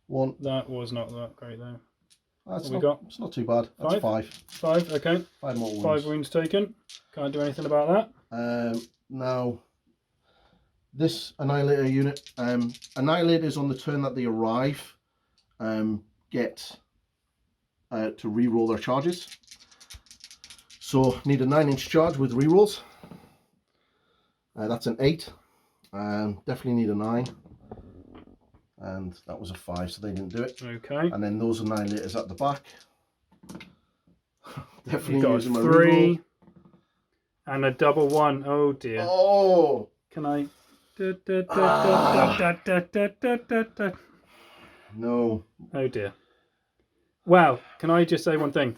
One. That was not that great though. That's what we got? It's not too bad. That's 5. 5, okay. 5 more wounds. 5 wounds taken. Can't do anything about that. Now, this Annihilator unit, Annihilators on the turn that they arrive get to re-roll their charges. So, need a 9-inch charge with re-rolls. That's an 8. Definitely need a 9. And that was a 5, so they didn't do it. Okay. And then those Annihilators at the back. Definitely got using my 3 reroll. and a double 1. Oh dear. Oh! Can I? No. Oh dear. Wow. Can I just say one thing?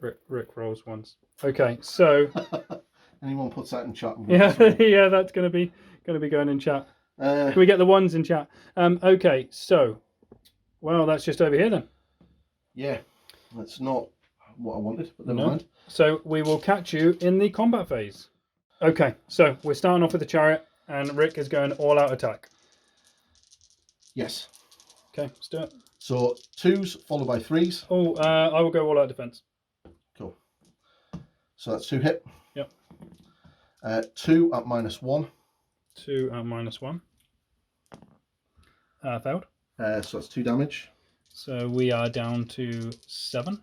Rick rolls once. Okay, so. Anyone puts that in chat? Yeah, yeah, that's gonna be going in chat. Can we get the ones in chat? Okay, so, well, that's just over here then. Yeah, that's not what I wanted, but never mind. So we will catch you in the combat phase. Okay, so we're starting off with the chariot, and Rick is going all-out attack. Yes. Okay, let's do it. So 2s followed by 3s. Oh, I will go all-out defense. Cool. So that's 2 hit. Yep. 2 at -1. 2 at -1. Failed. So that's 2 damage. So we are down to 7.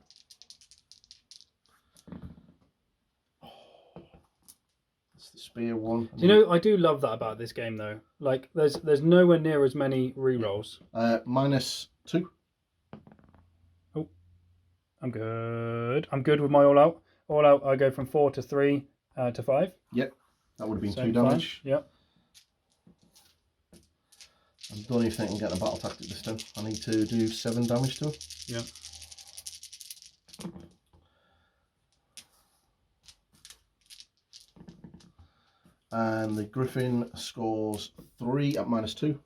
That's the spear one. Do you know, I do love that about this game though. Like, there's nowhere near as many rerolls. -2. Oh, I'm good. I'm good with my all out. All out, I go from 4 to 3 to 5. Yep, that would have been Same 2 damage. Yep. I don't even think I'm getting a battle tactic this time. I need to do 7 damage to him. Yeah. And the Griffin scores 3 at -2.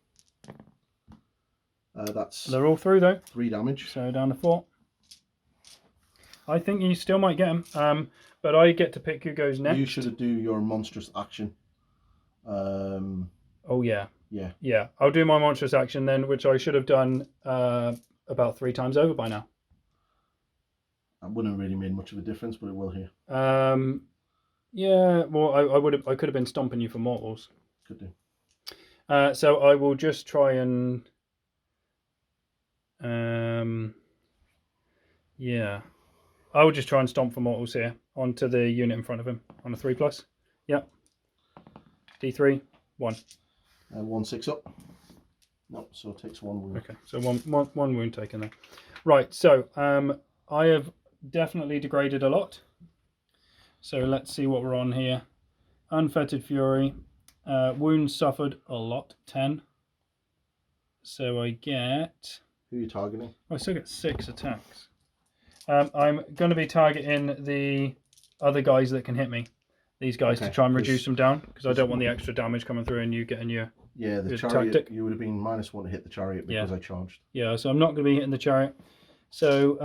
That's They're all through though. 3 damage. So down to 4. I think you still might get him, but I get to pick who goes next. You should do your monstrous action. Oh yeah. Yeah. Yeah, I'll do my monstrous action then, which I should have done about 3 times over by now. That wouldn't have really made much of a difference, but it will here. Yeah, well, I could have been stomping you for mortals. Could do. So I will just try and yeah, I will just try and stomp for mortals here onto the unit in front of him on a 3+. Yep. D3 1. 1 6 up. No, so it takes 1 wound. Okay, so one wound taken there. Right, so I have definitely degraded a lot. So let's see what we're on here. Unfettered Fury. Wounds suffered a lot, 10. So I get... Who are you targeting? I still get 6 attacks. I'm going to be targeting the other guys that can hit me. These guys to try and reduce them down, because I don't want the extra damage coming through and you getting your... Yeah, the chariot, tactic. You would have been -1 to hit the chariot because I charged. Yeah, so I'm not going to be hitting the chariot. So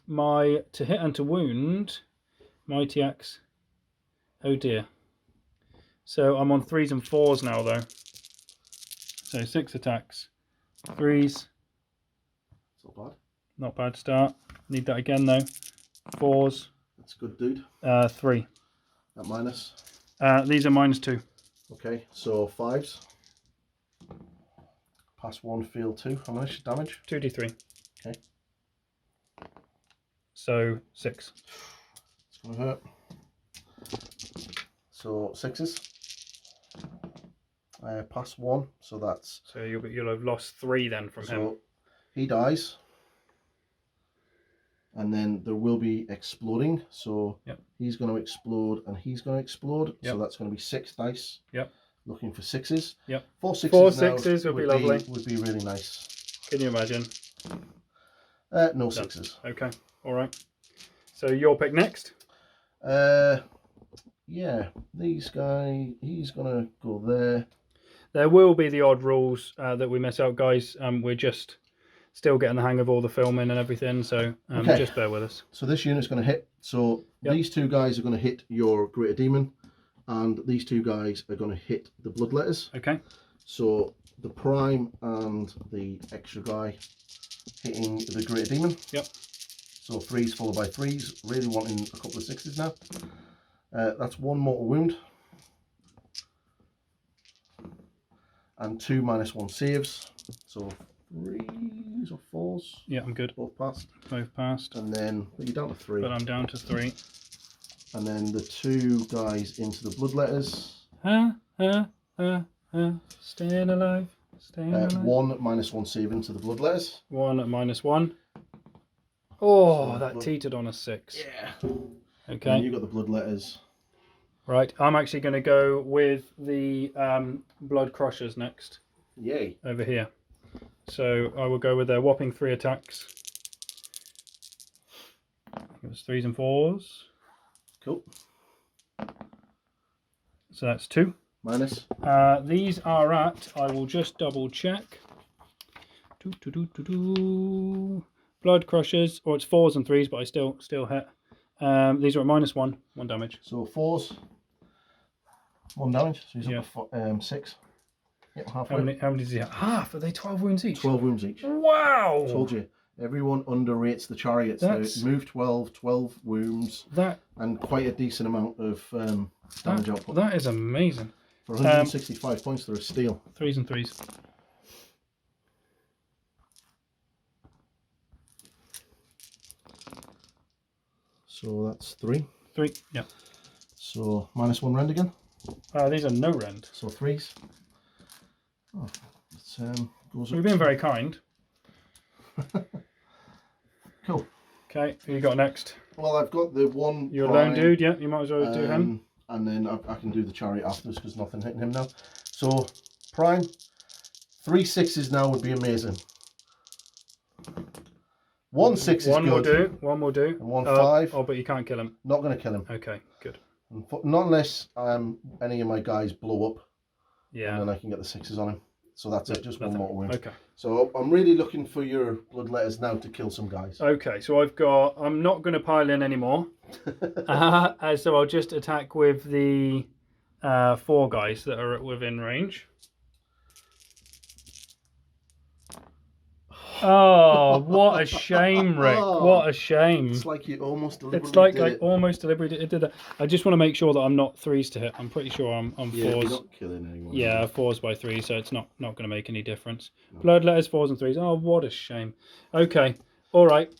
my to hit and to wound, my TX, oh dear. So I'm on 3s and 4s now though. So 6 attacks, 3s. It's not bad. Not bad start. Need that again though. 4s. That's good, dude. 3. At minus? These are -2. Okay, so 5s. Pass 1, fail 2. How much damage? 2d3. Okay. So 6. It's going to hurt. So 6s. Pass 1, so that's... So you'll have lost 3 then from him. He dies. And then there will be exploding. So he's going to explode and he's going to explode. So that's going to be 6 dice. Yep. Looking for 6s. Yep. 4 6s. 4 6s would be lovely. Would be really nice. Can you imagine? No 6s. Okay. All right. So your pick next. Yeah. These guys. He's gonna go there. There will be the odd rules that we miss out, guys. We're just still getting the hang of all the filming and everything, so just bear with us. So this unit's going to hit. So these 2 guys are going to hit your Greater Demon, and these 2 guys are going to hit the Bloodletters. Okay. So the Prime and the extra guy hitting the Greater Demon. Yep. So 3s followed by 3s. Really wanting a couple of 6s now. That's 1 mortal wound. And 2 -1 saves. So 3s or 4s. Yeah, I'm good. Both passed. Both passed. And then you're down to 3. But I'm down to 3. And then the 2 guys into the Bloodletters. Staying alive. Staying alive. 1 -1 save into the Bloodletters. 1 at -1. Oh, that teetered on a 6. Yeah. Okay. And you got the Bloodletters. Right, I'm actually going to go with the Bloodcrushers next. Yay. Over here. So I will go with their whopping 3 attacks. It was 3s and 4s. Cool. So that's 2. Minus. These are at, I will just double check. Bloodcrushers, or it's 4s and 3s, but I still hit. These are at -1, 1 damage. So 4s, 1 damage. So he's up to 6. Yep, halfway. How many does he have? Half? Are they 12 wounds each? 12 wounds each. Wow! Told you. Everyone underrates the chariots. They move 12 wounds, and quite a decent amount of damage output. That is amazing. For 165 points, they're a steal. 3s and 3s. So that's 3. 3, yeah. So -1 rend again. These are no rend. So 3s. Oh, goes You're being very kind. Cool. Okay, who you got next? Well, I've got the one. Your lone dude, yeah. You might as well do him. And then I can do the chariot afterwards because nothing hitting him now. So Prime, 3 6s now would be amazing. 1 6 is one good. Will do. One will do. And 1 5. Oh, but you can't kill him. Not going to kill him. Okay, good. Not unless any of my guys blow up. Yeah. And then I can get the 6s on him. So that's it. Just 1 more win. Okay. So I'm really looking for your Bloodletters now to kill some guys. Okay, so I'm not going to pile in anymore. So I'll just attack with the 4 guys that are within range. Oh, what a shame, Rick. What a shame. It's like you almost deliberately It's like did I it. almost deliberately did that. I just want to make sure that I'm not 3s to hit. I'm pretty sure I'm 4s. You're not killing anyone. Yeah, 4s by 3, so it's not going to make any difference. No. Bloodletters, 4s and 3s. Oh, what a shame. Okay, all right.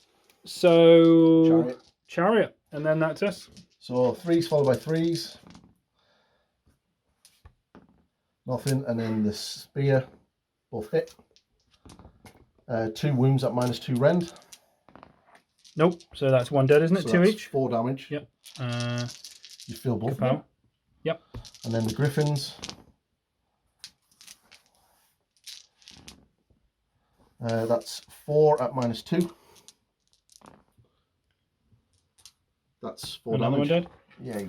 So chariot, and then that's us. So 3s followed by 3s. Nothing, and then the spear, both hit. 2 wounds at -2 rend. Nope. So that's 1 dead, isn't it? So 2 each. 4 damage. Yep. You feel both of them. Yep. And then the griffins. That's 4 at -2. That's 4 Another damage. 1 dead. Yay.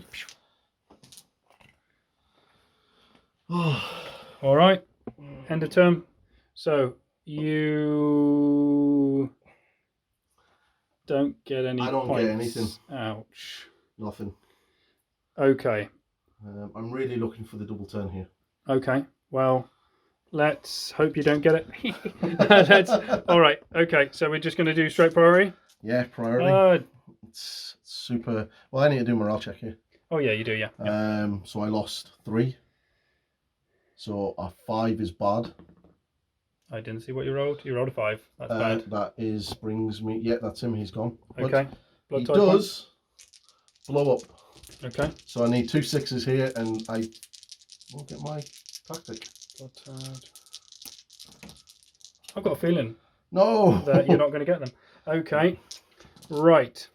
All right. End of turn. So you don't get any I don't points. get anything. Ouch. Nothing. Okay. I'm really looking for the double turn here. Okay. Well, let's hope you don't get it. All right. Okay. So we're just going to do straight priority? Yeah, priority. It's super. Well, I need to do morale check here. Oh, yeah, you do, yeah. So I lost 3. So a 5 is bad. I didn't see what you rolled. You rolled a 5. That's bad. That brings me. Yeah, that's him. He's gone. Okay. But he does blow up. Okay. So I need 2 6s here, and I won't get my tactic. I've got a feeling No, that you're not going to get them. Okay. Right.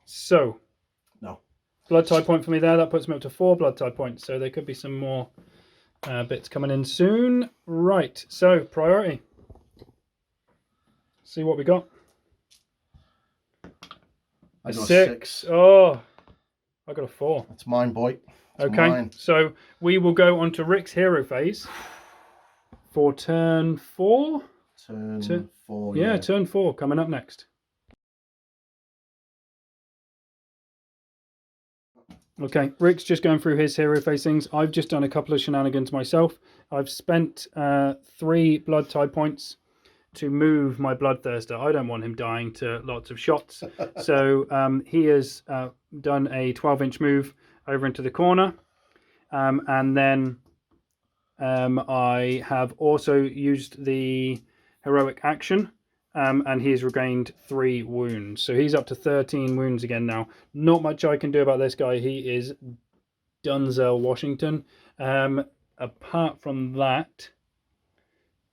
So. No. Blood tie point for me there. That puts me up to 4 blood tie points. So there could be some more bits coming in soon. Right. So priority. See what we got. I got a 6. Oh, I got a 4. That's mine, boy. That's okay. Mine. So we will go on to Rick's hero phase for turn 4. Turn 4. Yeah, turn 4 coming up next. Okay, Rick's just going through his hero facings. I've just done a couple of shenanigans myself. I've spent 3 blood tie points to move my Bloodthirster. I don't want him dying to lots of shots. So he has done a 12-inch move over into the corner. And then I have also used the heroic action. And he's regained 3 wounds. So he's up to 13 wounds again now. Not much I can do about this guy. He is Dunzel Washington. Apart from that,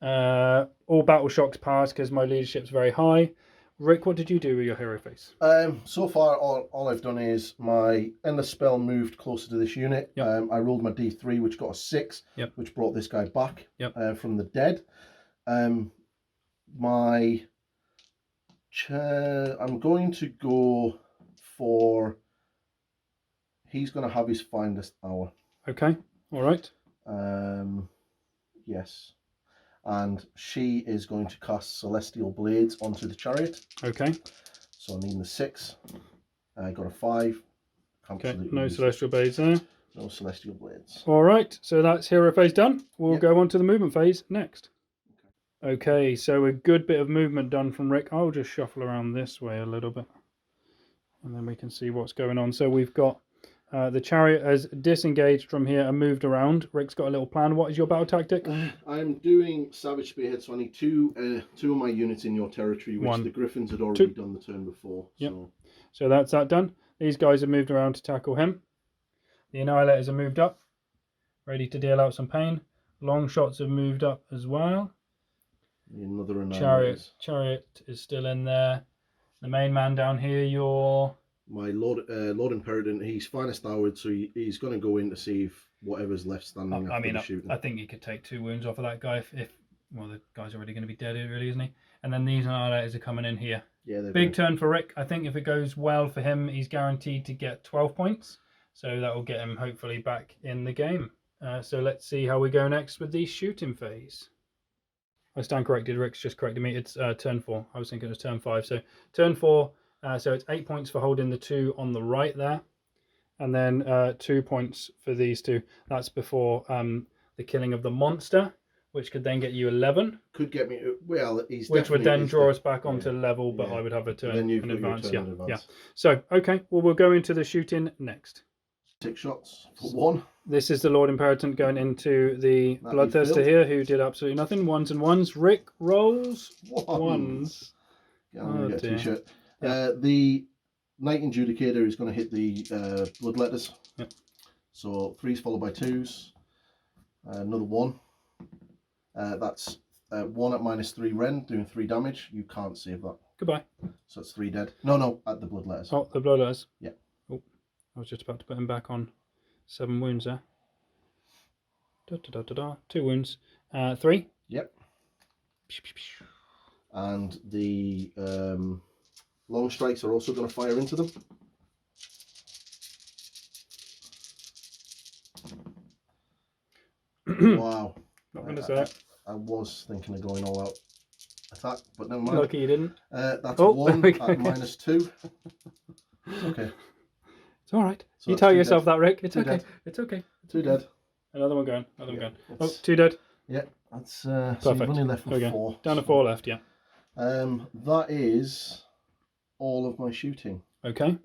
all battle shocks pass because my leadership's very high. Rick, what did you do with your hero face? So far, all I've done is my endless spell moved closer to this unit. Yep. I rolled my D3, which got a 6, yep. which brought this guy back from the dead. My chair, I'm going to go for, he's going to have his finest hour. Okay, all right. Yes. And she is going to cast Celestial Blades onto the chariot. Okay. So I'm needing the 6. I got a 5. Okay, no Celestial Blades there. No Celestial Blades. All right, so that's hero phase done. We'll go on to the movement phase next. Okay, so a good bit of movement done from Rick. I'll just shuffle around this way a little bit. And then we can see what's going on. So we've got the chariot has disengaged from here and moved around. Rick's got a little plan. What is your battle tactic? I'm doing Savage Spearhead, so I need 2 of my units in your territory, which the Griffins had already done the turn before. Yep. So that's that done. These guys have moved around to tackle him. The Annihilators have moved up, ready to deal out some pain. Long shots have moved up as well. Another Annihilators. Chariot is still in there. The main man down here, my Lord Imperator, he's finest houred, so he's going to go in to see if whatever's left standing after the shooting. I think he could take 2 wounds off of that guy if well, the guy's already going to be dead, really, isn't he? And then these Annihilators are coming in here. Yeah, big turn for Rick. I think if it goes well for him, he's guaranteed to get 12 points. So that will get him hopefully back in the game. So let's see how we go next with the shooting phase. I stand corrected. Rick's just corrected me. It's turn 4. I was thinking it was turn 5. So turn 4. So it's 8 points for holding the 2 on the right there, and then 2 points for these 2. That's before the killing of the monster, which could then get you 11. Could get me. Well, which would then draw us back onto level, but I would have a turn in advance. Yeah. So okay, well we'll go into the shooting next. 6 shots for 1. This is the Lord Imperator going into the Bloodthirster here, who did absolutely nothing. 1s and 1s. Rick rolls 1s. Oh, get a t-shirt. The Knight Adjudicator is going to hit the Bloodletters. Yep. So 3s followed by 2s. Another 1. That's 1 at -3 rend, doing 3 damage. You can't save that. Goodbye. So it's 3 dead. No, at the Bloodletters. Oh, the Bloodletters. Yeah. Oh, I was just about to put him back on 7 wounds there. 2 wounds. 3. Yep. And the long strikes are also going to fire into them. Wow. Not going to say it. I was thinking of going all out attack, but never mind. Lucky you didn't. That's 1 at -2. It's okay. It's all right. So you tell yourself that, Rick. It's okay. Dead. It's okay. 2 dead. Another one going. Another one going. Oh, 2 dead. Yeah, that's perfect. So you've only left with 4. Down to 4 left. Yeah. That is all of my shooting. Okay.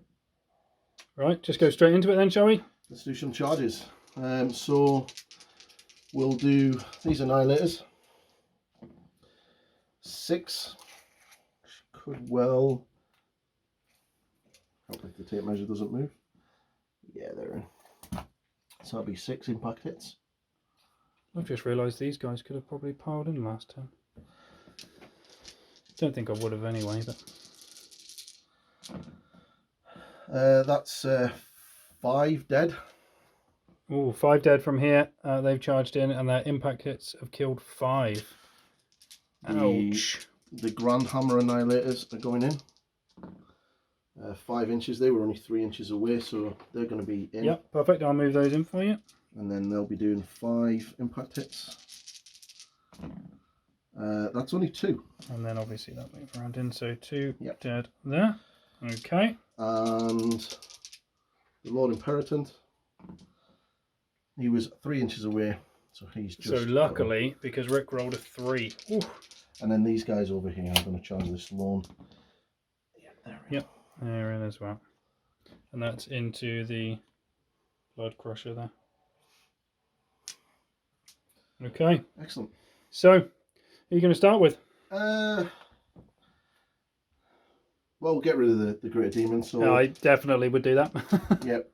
Right, just go straight into it then, shall we? Let's do some charges. So we'll do these Annihilators. 6. Could well help if the tape measure doesn't move. Yeah, they're in. So that'll be 6 impact hits. I've just realised these guys could have probably piled in last turn. Don't think I would have anyway, but That's 5 dead. oh, 5 dead from here. They've charged in, and their impact hits have killed 5. Ouch. The Grand Hammer Annihilators are going in. 5 inches. They were only 3 inches away, so they're going to be in. Yep, perfect. I'll move those in for you. And then they'll be doing 5 impact hits. That's only 2. And then obviously that moves around in, so 2 Yep. dead there. Okay. And the Lord Imperatant, he was 3 inches away, so he's just... So luckily, because Rick rolled a 3. Ooh. And then these guys over here, I'm going to charge this loan. Yeah, there we Yep, they're in as well. And that's into the Bloodcrusher there. Okay. Excellent. So, who are you going to start with? Well, we'll get rid of the Greater Demon. So I definitely would do that. Yep.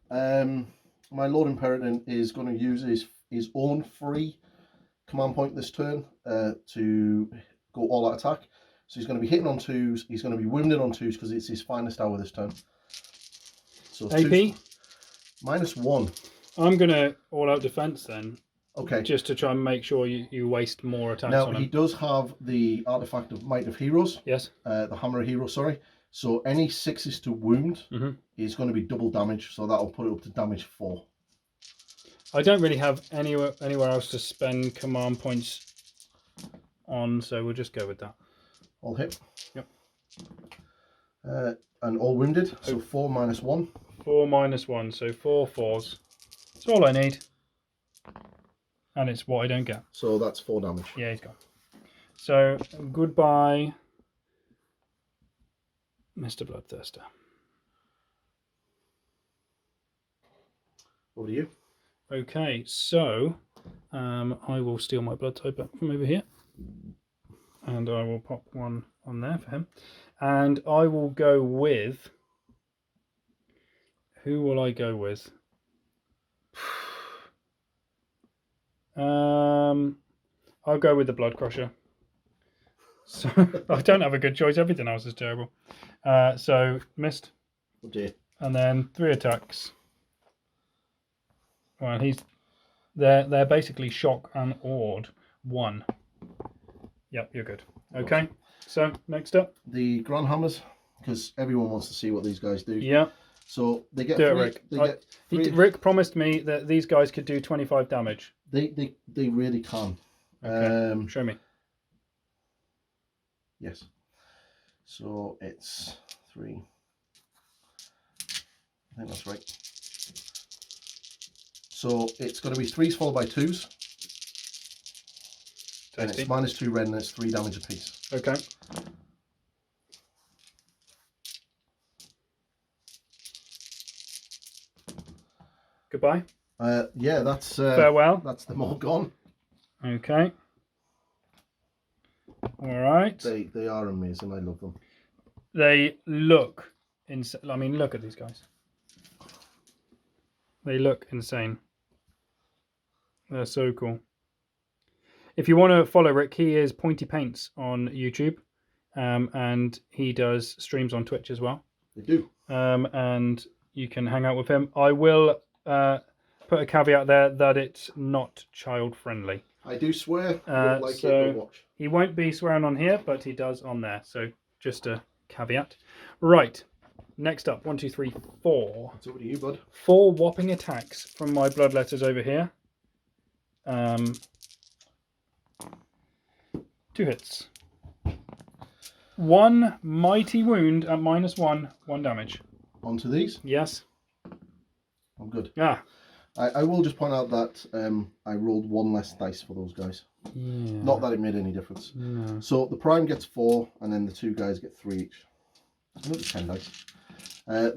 My Lord Imperator is going to use his own free command point this turn to go all out attack. So he's going to be hitting on 2s. He's going to be wounded on 2s because it's his finest hour this turn. So AP? -1. I'm going to all out defense then. Okay. Just to try and make sure you waste more attacks Now, on him. he does have the Artefact of Might of Heroes. Yes. The Hammer of Heroes, sorry. So any 6s to wound is going to be double damage. So that'll put it up to damage 4. I don't really have anywhere else to spend command points on, so we'll just go with that. All hit. Yep. And all wounded. So 4 -1. 4 -1, so 4 4s. That's all I need. And it's what I don't get. So that's 4 damage. Yeah, he's gone. So, goodbye, Mr. Bloodthirster. Over to you. Okay, so I will steal my blood type back from over here. And I will pop one on there for him. And I will go with... Who will I go with? I'll go with the Bloodcrusher. So I don't have a good choice. Everything else is terrible. So missed. Oh dear. And then 3 attacks. Well, they're basically shock and awed. 1. Yep, you're good. Okay. So next up, The Grand Hammers, because everyone wants to see what these guys do. yeah. So they get Do it, three, Rick. they get three, Rick promised me that these guys could do 25 damage. they really can. Okay. Show me. Yes. So it's 3. I think that's right. So it's going to be 3s followed by 2s. And it's -2 red and it's 3 damage apiece. Okay. Goodbye. Yeah, that's Farewell. That's them all gone. Okay. All right. They are amazing. I love them. They look insane. I mean, look at these guys. They look insane. They're so cool. If you want to follow Rick, he is Pointy Paints on YouTube, and he does streams on Twitch as well. They do. And you can hang out with him. I will put a caveat there that it's not child friendly. I do swear. I like so it, watch. he won't be swearing on here, but he does on there. So just a caveat. Right. Next up, 1, 2, 3, 4. It's over to you, bud. 4 whopping attacks from my Bloodletters over here. 2 hits. 1 mighty wound at -1, 1 damage. Onto these. Yes. I'm good. Ah. I will just point out that I rolled 1 less dice for those guys. Yeah. Not that it made any difference. No. So the prime gets 4, and then the 2 guys get 3 each. Another 10 dice.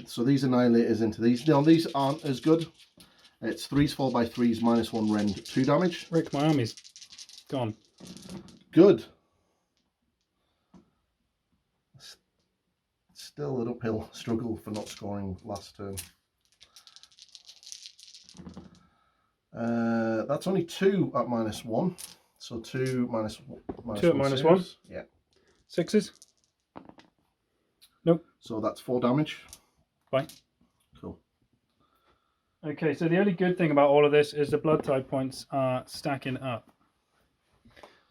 So these annihilators into these. Now these aren't as good. It's 3s followed by 3s, -1 rend, 2 damage. Rick, my army's gone. Good. still an uphill struggle for not scoring last turn. That's only 2 at -1. So 2 minus 2 at -1. Yeah. 6s? Nope. So that's 4 damage. Fine. Cool. Okay, so the only good thing about all of this is the blood type points are stacking up.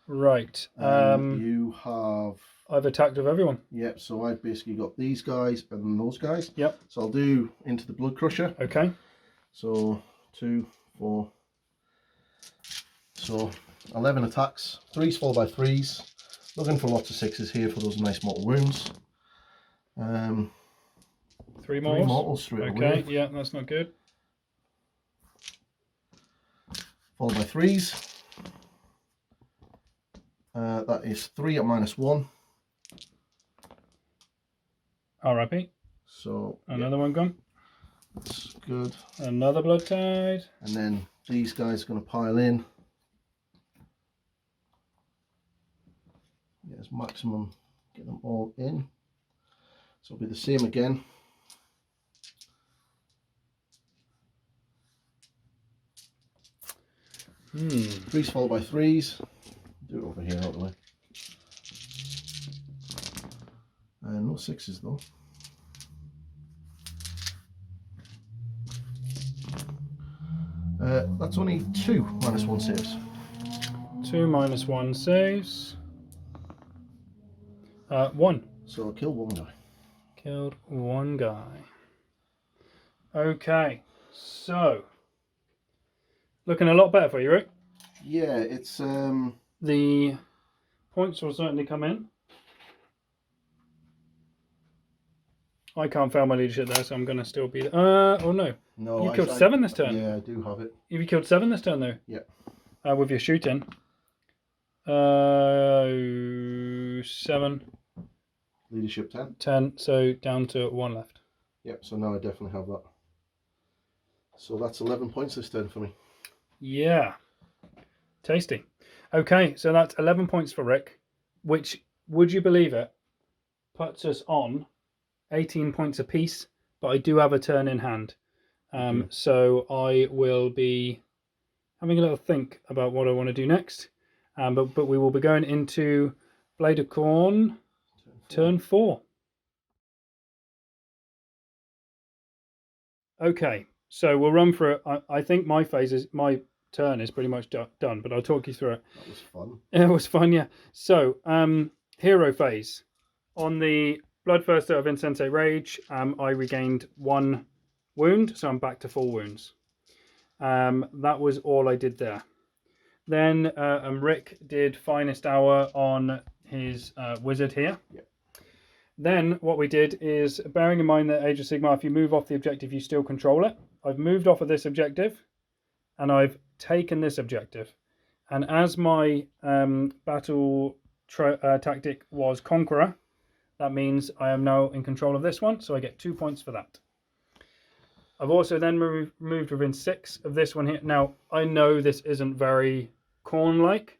Right. You have... I've attacked with everyone. Yep, so I've basically got these guys and those guys. Yep. So I'll do into the Bloodcrusher. Okay. So 2, 4. So 11 attacks. 3s followed by 3s. Looking for lots of 6s here for those nice mortal wounds. 3 mortals. 3 mortals straight away. Okay, yeah, that's not good. Followed by 3s. That is 3 at -1. RIP. So another one gone. That's good. Another blood tide. And then these guys are going to pile in. Get as maximum, get them all in. So it'll be the same again. Threes followed by 3s. Do it over here out of the way. No 6s though. That's only 2 -1 saves. 2 -1 saves. 1. So kill 1 guy. Killed 1 guy. Okay, so looking a lot better for you, Rick. Yeah, it's The points will certainly come in. I can't fail my leadership there, so I'm going to still be there. Oh no. No, You killed 7 this turn. Yeah, I do have it. You killed 7 this turn though. Yeah. With your shooting. 7. Leadership 10. 10, so down to 1 left. Yep, so now I definitely have that. So that's 11 points this turn for me. Yeah. Tasty. Okay, so that's 11 points for Rick, which, would you believe it, puts us on 18 points apiece, but I do have a turn in hand. So I will be having a little think about what I want to do next. But we will be going into Blade of Khorne, turn 4. Okay, so we'll run through it. I think my turn is pretty much done, but I'll talk you through it. That was fun. It was fun, yeah. So, hero phase. On the Bloodthirster of Insensate Rage, I regained 1 wound, so I'm back to full wounds. That was all I did there. Then Rick did Finest Hour on his wizard here. Yep. Then what we did is, bearing in mind that Age of Sigmar, if you move off the objective, you still control it. I've moved off of this objective, and I've taken this objective. And as my battle tactic was Conqueror, that means I am now in control of this one, so I get 2 points for that. I've also then moved within 6 of this one here. Now, I know this isn't very Khorne-like,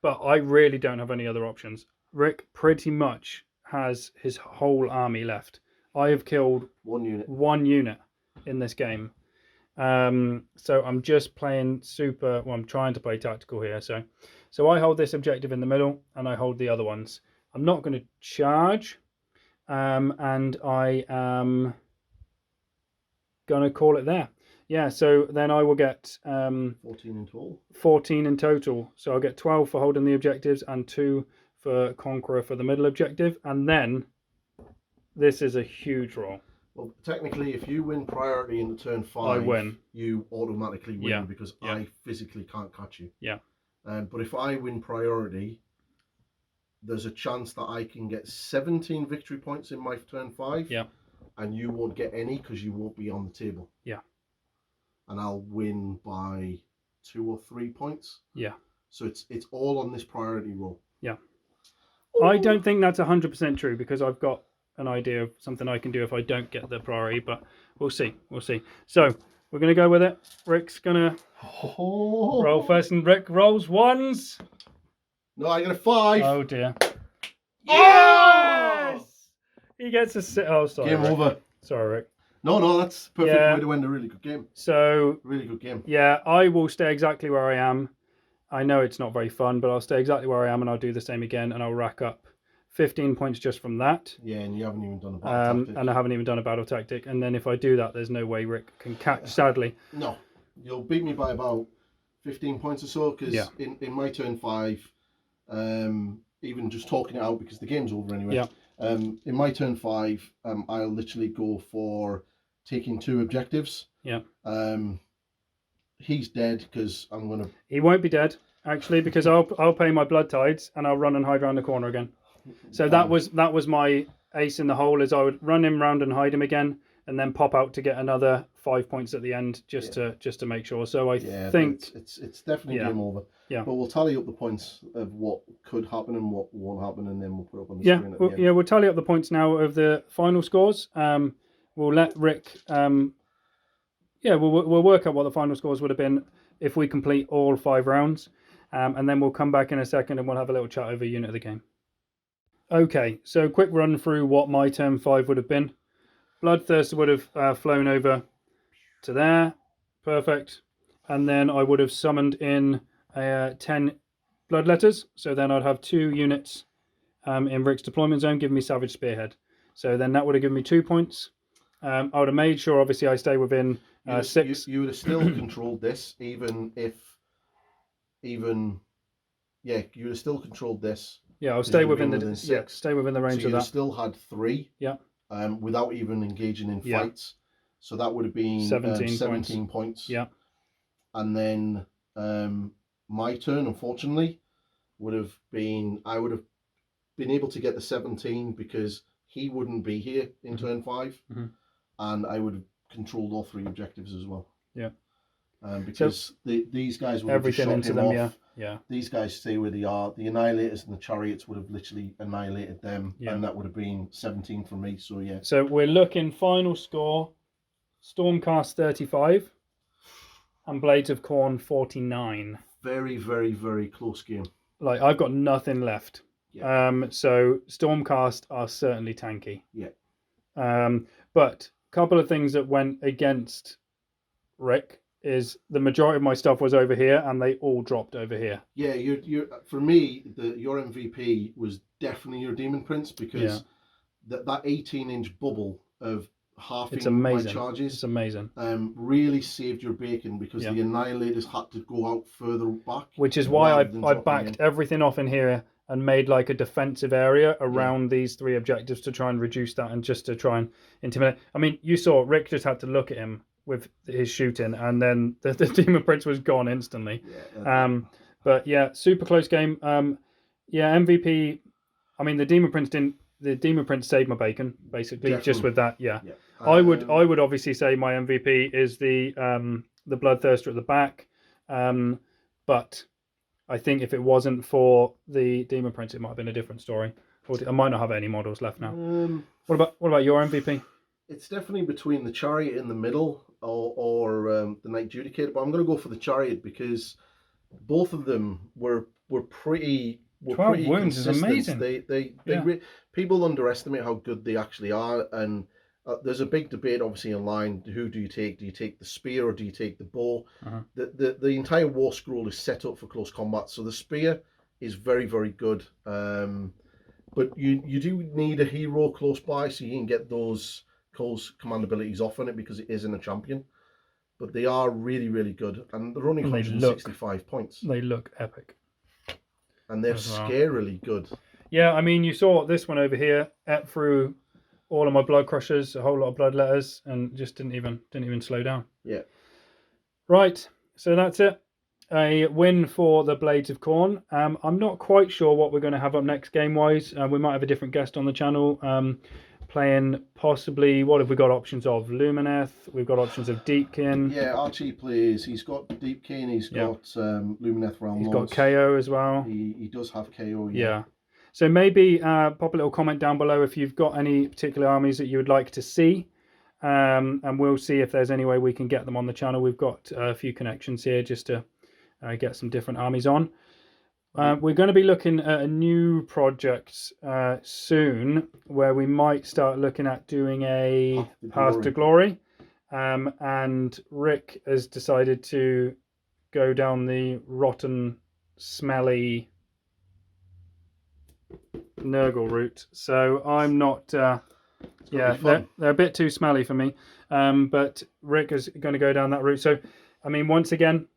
but I really don't have any other options. Rick pretty much has his whole army left. I have killed 1 unit in this game. So I'm just playing I'm trying to play tactical here. So I hold this objective in the middle, and I hold the other ones. I'm not going to charge, and I am going to call it there. Yeah, so then I will get 14 in total. 14 in total. So I'll get 12 for holding the objectives and 2 for Conqueror for the middle objective. And then this is a huge roll. Well, technically, if you win priority in the turn 5, I win. You automatically win, yeah. because yeah. I physically can't catch you. Yeah. But if I win priority, there's a chance that I can get 17 victory points in my turn 5. Yeah. And you won't get any because you won't be on the table. Yeah. And I'll win by 2 or 3 points. Yeah. So it's all on this priority roll. Yeah. Ooh. I don't think that's 100% true, because I've got an idea of something I can do if I don't get the priority, but we'll see. We'll see. So we're going to go with it. Rick's going to roll first, and Rick rolls 1s. No, I got a 5. Oh dear. Yes! He gets a sit. Oh, sorry. Game Rick. over. Sorry, Rick. No, that's perfect Yeah. way to end a really good game. So, Really good game. yeah, I will stay exactly where I am. I know it's not very fun, but I'll stay exactly where I am and I'll do the same again and I'll rack up 15 points just from that. Yeah, and you haven't even done a battle tactic. And I haven't even done a battle tactic. And then if I do that, there's no way Rick can catch, sadly. No, you'll beat me by about 15 points or so, because in my turn 5, even just talking it out because the game's over anyway. Yeah. In my turn 5, I'll literally go for taking 2 objectives. Yeah. He's dead because I'm gonna. He won't be dead actually because I'll pay my blood tides and I'll run and hide around the corner again. So that was my ace in the hole, is I would run him round and hide him again, and then pop out to get another 5 points at the end just to make sure. So I think it's definitely game over. Yeah. But we'll tally up the points of what could happen and what won't happen, and then we'll put up on the screen at the end. We'll tally up the points now of the final scores. We'll let Rick. We'll work out what the final scores would have been if we complete all 5 rounds, and then we'll come back in a second and we'll have a little chat over unit of the game. Okay, so quick run through what my turn 5 would have been. Bloodthirster would have flown over to there, perfect, and then I would have summoned in 10 Bloodletters. So then I'd have 2 units in Rick's deployment zone, giving me Savage Spearhead. So then that would have given me 2 points. I would have made sure, obviously, I stay within 6. You would have still controlled this, you would have still controlled this. Yeah, I'll stay within the 6. Stay within the range so of that. Still had 3. Yeah. Without even engaging in fights. So that would have been 17 points. Yeah. And then my turn, unfortunately, would have been, I would have been able to get the 17 because he wouldn't be here in turn 5, and I would have controlled all 3 objectives as well. Yeah. Because these guys would have everything shot into him them. off. Yeah. These guys stay where they are. The Annihilators and the Chariots would have literally annihilated them, and that would have been 17 for me. So yeah. So we're looking final score: Stormcast 35 and Blades of Khorne 49. Very, very, very close game. Like, I've got nothing left. Yeah. So Stormcast are certainly tanky. Yeah. But a couple of things that went against Rick is the majority of my stuff was over here and they all dropped over here. Yeah, you're for me, your MVP was definitely your Demon Prince, because that 18-inch bubble of halving my charges. It's amazing. Really saved your bacon, because the Annihilators had to go out further back. Which is why I backed everything off in here and made like a defensive area around these 3 objectives to try and reduce that and just to try and intimidate. I mean, you saw Rick just had to look at him with his shooting, and then the Demon Prince was gone instantly. But yeah, super close game. MVP. I mean, the Demon Prince saved my bacon, basically. Definitely. Just with that. I would obviously say my MVP is the Bloodthirster at the back, but I think if it wasn't for the Demon Prince, it might have been a different story. I might not have any models left now. What about your MVP? It's definitely between the Chariot in the middle or the Knight Judicator, but I'm going to go for the Chariot because both of them were pretty. 12 wounds consistent. Is amazing. People underestimate how good they actually are, and there's a big debate obviously online. Who do you take? Do you take the spear or do you take the bow? The entire war scroll is set up for close combat, so the spear is very, very good. But you do need a hero close by so you can get those close command abilities off on it, because it isn't a champion. But they are really, really good, and they're only 165 points. They look epic. And they're scarily good. Yeah, I mean, you saw this one over here, ate through all of my Bloodcrushers, a whole lot of Bloodletters, and just didn't even slow down. Yeah. Right, so that's it. A win for the Blades of Khorne. I'm not quite sure what we're going to have up next game-wise. We might have a different guest on the channel. Playing possibly, what have we got options of? Lumineth, we've got options of Deepkin. Yeah, Archie plays, he's got Deepkin, he's got Lumineth Realm He's Lords. got KO as well. He does have KO, yeah. So maybe pop a little comment down below if you've got any particular armies that you would like to see. And we'll see if there's any way we can get them on the channel. We've got a few connections here just to get some different armies on. We're going to be looking at a new project soon, where we might start looking at doing a Path to Glory. And Rick has decided to go down the rotten, smelly Nurgle route. So I'm not... they're a bit too smelly for me. But Rick is going to go down that route. So, I mean, once again,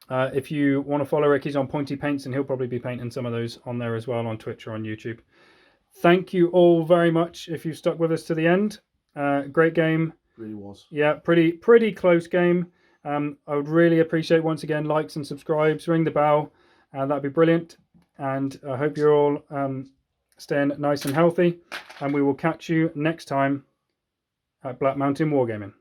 if you want to follow Rick, he's on Pointy Paints, and he'll probably be painting some of those on there as well on Twitch or on YouTube. Thank you all very much if you've stuck with us to the end. Great game. Really was. Yeah, pretty close game. I would really appreciate, once again, likes and subscribes, ring the bell. That'd be brilliant. And I hope you're all staying nice and healthy. And we will catch you next time at Black Mountain Wargaming.